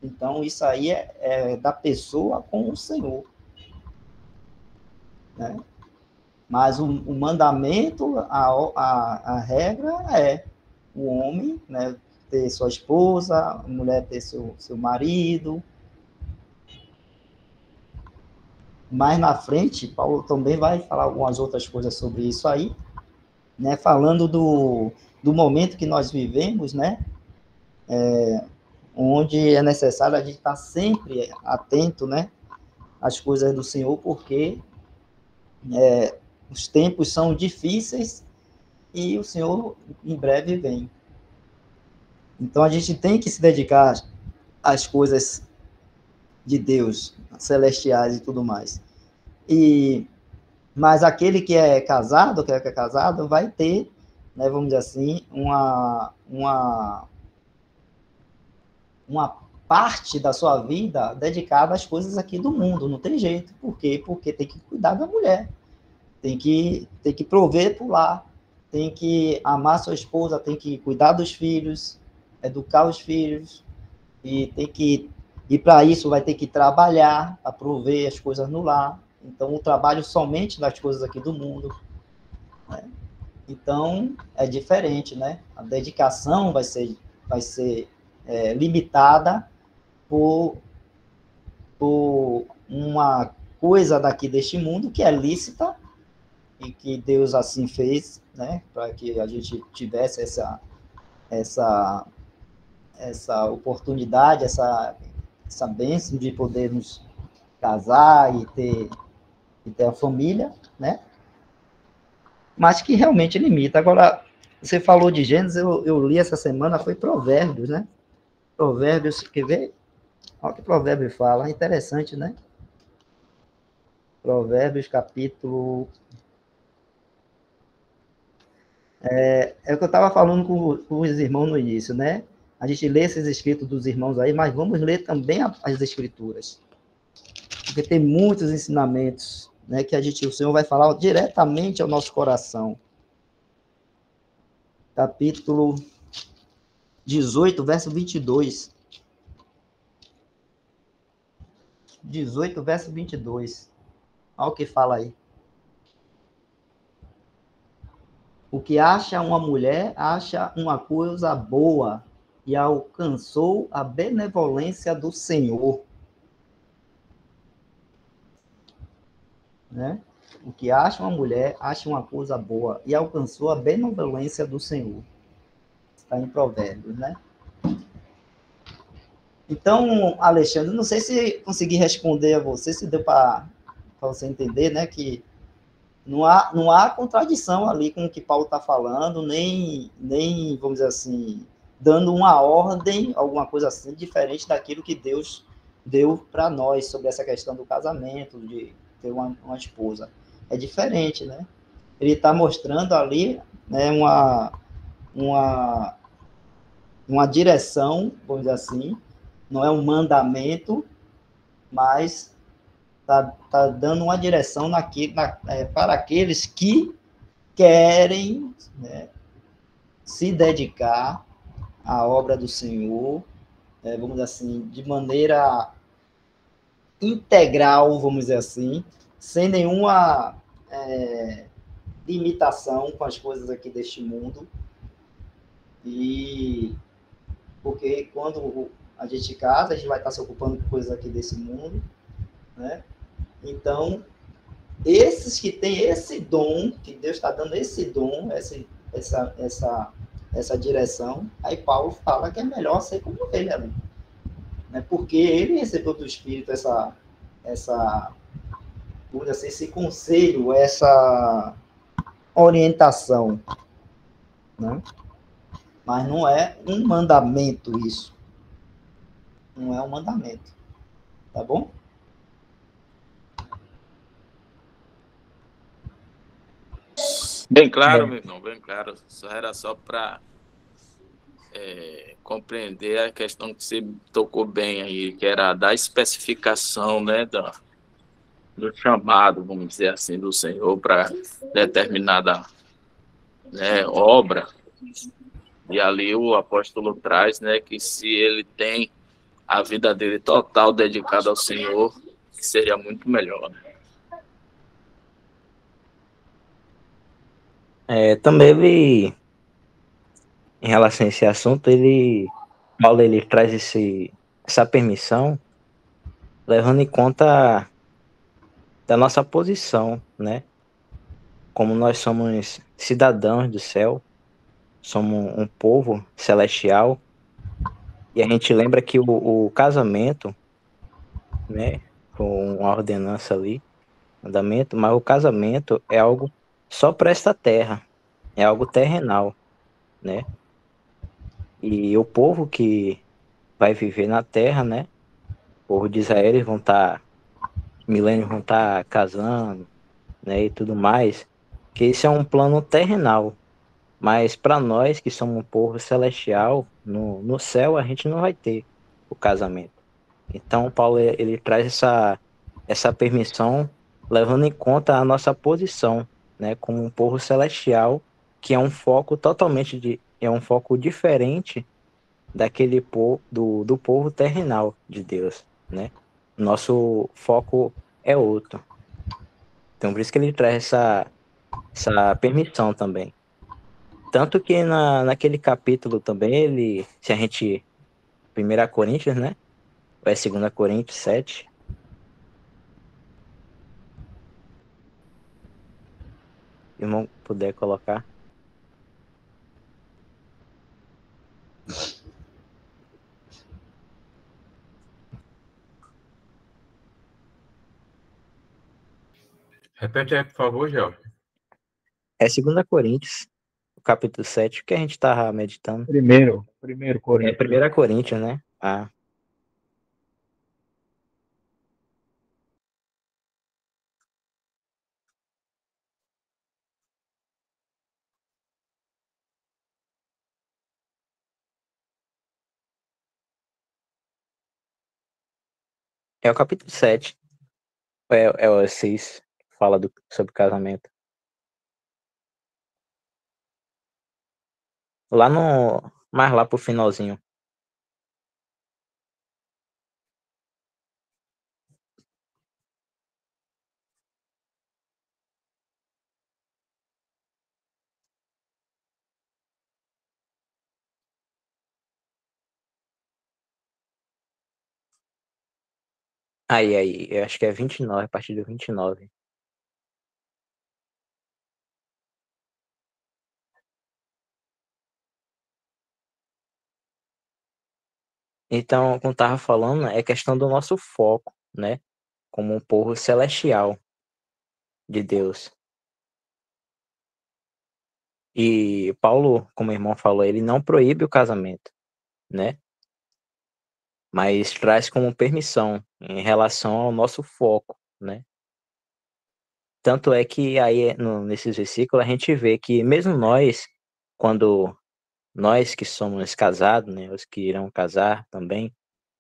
Então, isso aí é da pessoa com o Senhor. Né? Mas o mandamento, a regra é o homem, né, ter sua esposa, a mulher ter seu marido. Mais na frente, Paulo também vai falar algumas outras coisas sobre isso aí, né, falando do momento que nós vivemos, né, onde é necessário a gente estar sempre atento, né, às coisas do Senhor, porque os tempos são difíceis e o Senhor em breve vem. Então a gente tem que se dedicar às coisas de Deus, celestiais e tudo mais. Mas aquele que é casado, vai ter, né, vamos dizer assim, uma parte da sua vida dedicada às coisas aqui do mundo. Não tem jeito. Por quê? Porque tem que cuidar da mulher. Tem que prover por lá. Tem que amar sua esposa, tem que cuidar dos filhos, educar os filhos. E para isso vai ter que trabalhar para prover as coisas no lar. Então, o trabalho somente das coisas aqui do mundo. Né? Então, é diferente, né? A dedicação vai ser limitada por uma coisa daqui deste mundo que é lícita e que Deus assim fez, né? Para que a gente tivesse essa oportunidade, essa bênção de podermos casar e ter a família, né? Mas que realmente limita. Agora, você falou de Gênesis, eu li essa semana, foi Provérbios, né? Provérbios, quer ver? Olha o que Provérbio fala, interessante, né? Provérbios, capítulo... É o que eu estava falando com os irmãos no início, né? A gente lê esses escritos dos irmãos aí, mas vamos ler também as escrituras. Porque tem muitos ensinamentos, né, que o Senhor vai falar diretamente ao nosso coração. Capítulo 18, verso 22. 18, verso 22. Olha o que fala aí. O que acha uma mulher, acha uma coisa boa e alcançou a benevolência do Senhor. Né? O que acha uma mulher, acha uma coisa boa e alcançou a benevolência do Senhor. Está em Provérbios, né? Então, Alexandre, não sei se consegui responder a você, se deu para você entender, né, que não há contradição ali com o que Paulo está falando, nem, vamos dizer assim, dando uma ordem, alguma coisa assim, diferente daquilo que Deus deu para nós sobre essa questão do casamento, de ter uma esposa. É diferente, né? Ele está mostrando ali, né, uma direção, vamos dizer assim, não é um mandamento, mas tá dando uma direção para aqueles que querem, né, se dedicar à obra do Senhor, vamos dizer assim, de maneira integral, vamos dizer assim, sem nenhuma limitação com as coisas aqui deste mundo. E porque quando a gente casa, a gente vai estar se ocupando com coisas aqui desse mundo, né? Então, esses que têm esse dom, que Deus está dando esse dom, essa direção, aí Paulo fala que é melhor ser como ele ali, né? Porque ele recebeu do Espírito esse conselho, essa orientação, né? Mas não é um mandamento isso. Não é um mandamento. Tá bom? Bem claro, meu irmão, bem claro. Só era só para compreender a questão que você tocou bem aí, que era da especificação, né, do chamado, vamos dizer assim, do Senhor para determinada, né, obra. E ali o apóstolo traz, né, que se ele tem a vida dele total dedicada ao Senhor, seria muito melhor, né? Também ele, em relação a esse assunto, Paulo ele traz essa permissão, levando em conta da nossa posição, né? Como nós somos cidadãos do céu, somos um povo celestial, e a gente lembra que o casamento, né, com uma ordenança ali, mandamento, mas o casamento é algo só para esta terra, é algo terrenal, né? E o povo que vai viver na terra, né? O povo de Israel, eles vão estar, milênios vão estar casando, né? E tudo mais, que esse é um plano terrenal. Mas para nós que somos um povo celestial, no céu a gente não vai ter o casamento. Então Paulo ele traz essa permissão levando em conta a nossa posição, né, como um povo celestial, que é um foco é um foco diferente daquele povo do povo terrenal de Deus, né? Nosso foco é outro. Então por isso que ele traz essa permissão também. Tanto que naquele capítulo também, se a gente, 1 Coríntios, né? Ou é 2 Coríntios 7. Irmão, puder colocar. Repete aí, por favor, Gel. É 2 Coríntios, o capítulo 7, o que a gente tava meditando. Primeiro É Coríntios. 1 Coríntios, né? Ah. É o capítulo 7. É o 6, fala sobre casamento. Mais lá pro finalzinho. Aí, eu acho que é 29, a partir do 29. Então, como eu tava falando, é questão do nosso foco, né? Como um povo celestial de Deus. E Paulo, como o irmão falou, ele não proíbe o casamento, né? Mas traz como permissão em relação ao nosso foco, né? Tanto é que aí nesses versículos a gente vê que mesmo nós, quando nós que somos casados, né, os que irão casar também,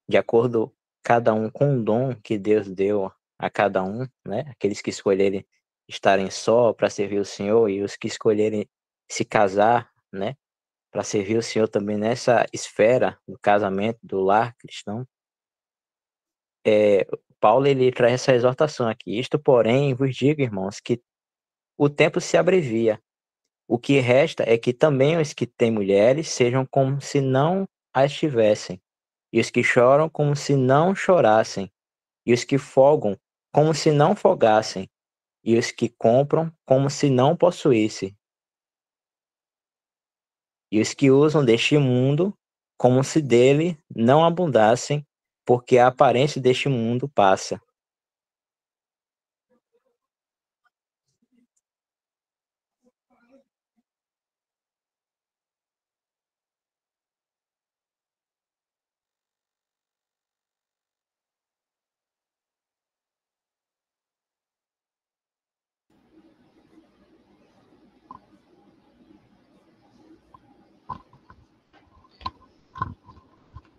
de acordo cada um com o dom que Deus deu a cada um, né? Aqueles que escolherem estarem só para servir o Senhor e os que escolherem se casar, né? Para servir o Senhor também nessa esfera do casamento, do lar cristão. Paulo, ele traz essa exortação aqui. Isto, porém, vos digo, irmãos, que o tempo se abrevia. O que resta é que também os que têm mulheres sejam como se não as tivessem, e os que choram como se não chorassem, e os que folgam como se não folgassem, e os que compram como se não possuíssem, e os que usam deste mundo como se dele não abundassem, porque a aparência deste mundo passa.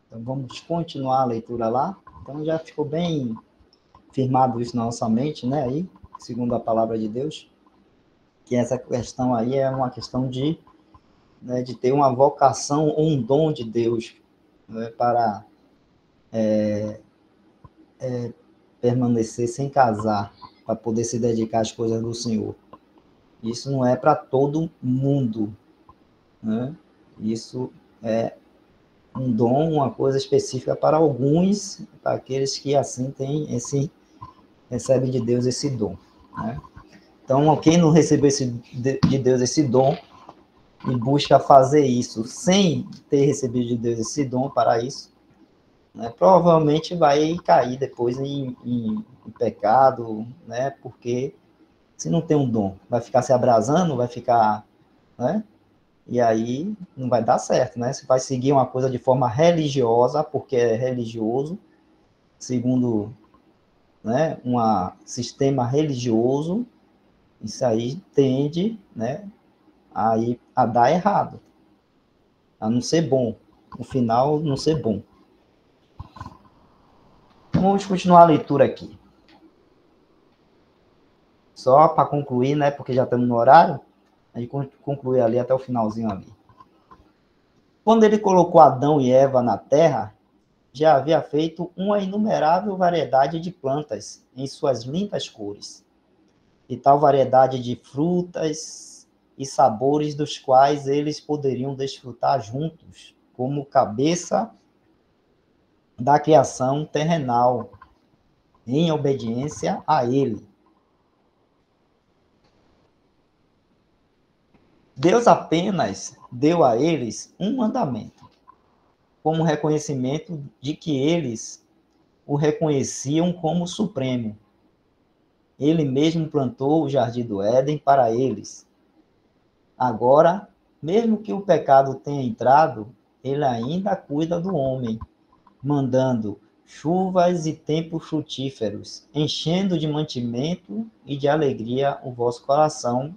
Então, vamos continuar a leitura lá. Então, já ficou bem firmado isso na nossa mente, né? Aí, segundo a palavra de Deus, que essa questão aí é uma questão de, né, de ter uma vocação ou um dom de Deus, né, para permanecer sem casar, para poder se dedicar às coisas do Senhor. Isso não é para todo mundo, né? Isso é um dom, uma coisa específica para alguns, para aqueles que assim têm recebem de Deus esse dom, né? Então, quem não recebeu de Deus esse dom e busca fazer isso sem ter recebido de Deus esse dom para isso, né, provavelmente vai cair depois em pecado, né? Porque se não tem um dom, vai ficar se abrasando, vai ficar, né? E aí não vai dar certo, né? Você vai seguir uma coisa de forma religiosa, porque é religioso, segundo, né, um sistema religioso, isso aí tende, né, a dar errado, a não ser bom, no final não ser bom. Então, vamos continuar a leitura aqui. Só para concluir, né, porque já estamos no horário, a gente conclui ali até o finalzinho ali. Quando ele colocou Adão e Eva na terra, já havia feito uma inumerável variedade de plantas em suas lindas cores, e tal variedade de frutas e sabores dos quais eles poderiam desfrutar juntos, como cabeça da criação terrenal, em obediência a ele. Deus apenas deu a eles um mandamento, como reconhecimento de que eles o reconheciam como supremo. Ele mesmo plantou o jardim do Éden para eles. Agora, mesmo que o pecado tenha entrado, ele ainda cuida do homem, mandando chuvas e tempos frutíferos, enchendo de mantimento e de alegria o vosso coração,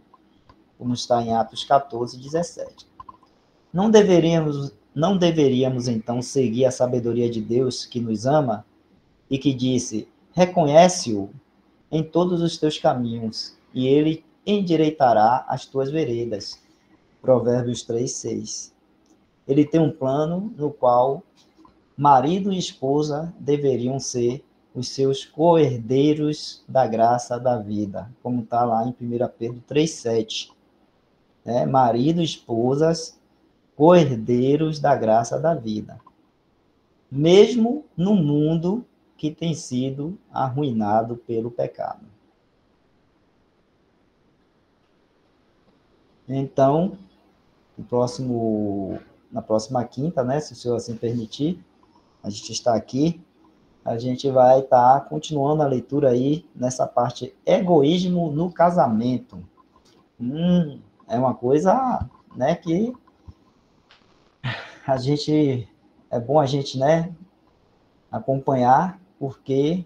como está em Atos 14, 17. Não deveríamos então seguir a sabedoria de Deus que nos ama e que disse: reconhece-o em todos os teus caminhos, e ele endireitará as tuas veredas. Provérbios 3, 6. Ele tem um plano no qual marido e esposa deveriam ser os seus co-herdeiros da graça da vida, como está lá em 1 Pedro 3, 7. Marido e esposas, co-herdeiros da graça da vida. Mesmo no mundo que tem sido arruinado pelo pecado. Então, na próxima quinta, né, se o senhor assim permitir, a gente está aqui, a gente vai estar continuando a leitura aí nessa parte egoísmo no casamento. É uma coisa, né, que é bom a gente, né, acompanhar, porque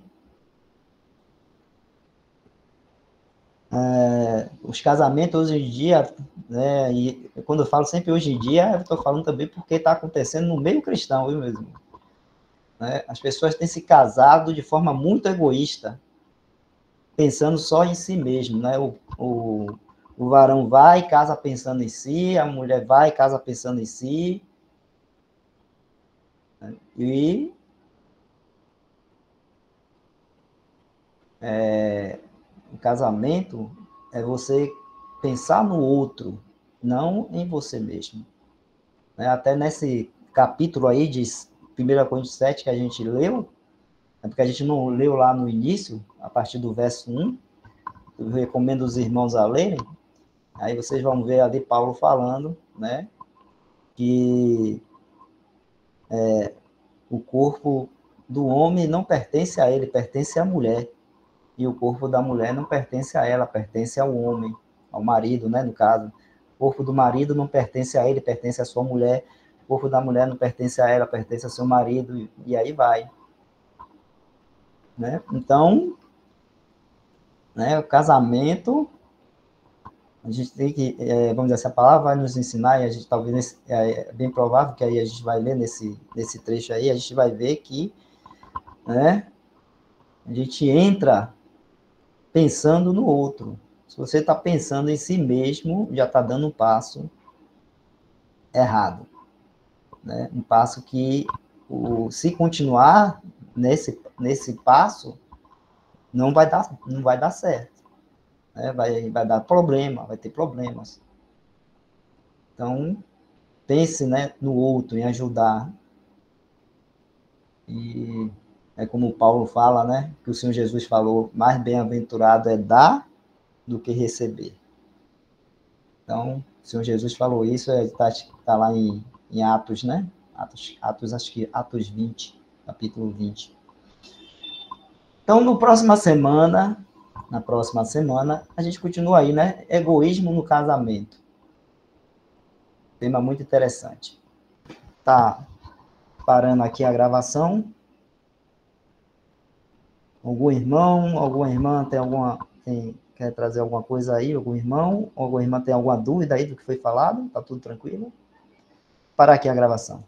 os casamentos hoje em dia, né, e quando eu falo sempre hoje em dia, eu estou falando também porque está acontecendo no meio cristão, viu mesmo? Né? As pessoas têm se casado de forma muito egoísta, pensando só em si mesmo, né? O varão vai e casa pensando em si, a mulher vai e casa pensando em si, né? E o casamento é você pensar no outro, não em você mesmo, né? Até nesse capítulo aí de 1 Coríntios 7 que a gente leu, é porque a gente não leu lá no início, a partir do verso 1, eu recomendo os irmãos a lerem, aí vocês vão ver ali Paulo falando, né, que o corpo do homem não pertence a ele, pertence à mulher, e o corpo da mulher não pertence a ela, pertence ao homem, ao marido, né, no caso. O corpo do marido não pertence a ele, pertence à sua mulher, o corpo da mulher não pertence a ela, pertence ao seu marido, e aí vai, né? Então, né, o casamento, a gente tem que, vamos dizer, essa palavra vai nos ensinar, e a gente talvez, é bem provável que aí a gente vai ler nesse trecho aí, a gente vai ver que, né, a gente entra pensando no outro. Se você está pensando em si mesmo, já está dando um passo errado, né? Um passo que, se continuar nesse passo, não vai dar certo, né? Vai dar problema, vai ter problemas. Então, pense, né, no outro, em ajudar. E é como o Paulo fala, né, que o Senhor Jesus falou, mais bem-aventurado é dar do que receber. Então, o Senhor Jesus falou isso, está lá em Atos, né? Atos, acho que Atos 20, capítulo 20. Então, na próxima semana, a gente continua aí, né? Egoísmo no casamento. Tema muito interessante. Tá parando aqui a gravação. Algum irmão, alguma irmã quer trazer alguma coisa aí? Algum irmão, alguma irmã tem alguma dúvida aí do que foi falado? Tá tudo tranquilo? Parar aqui a gravação.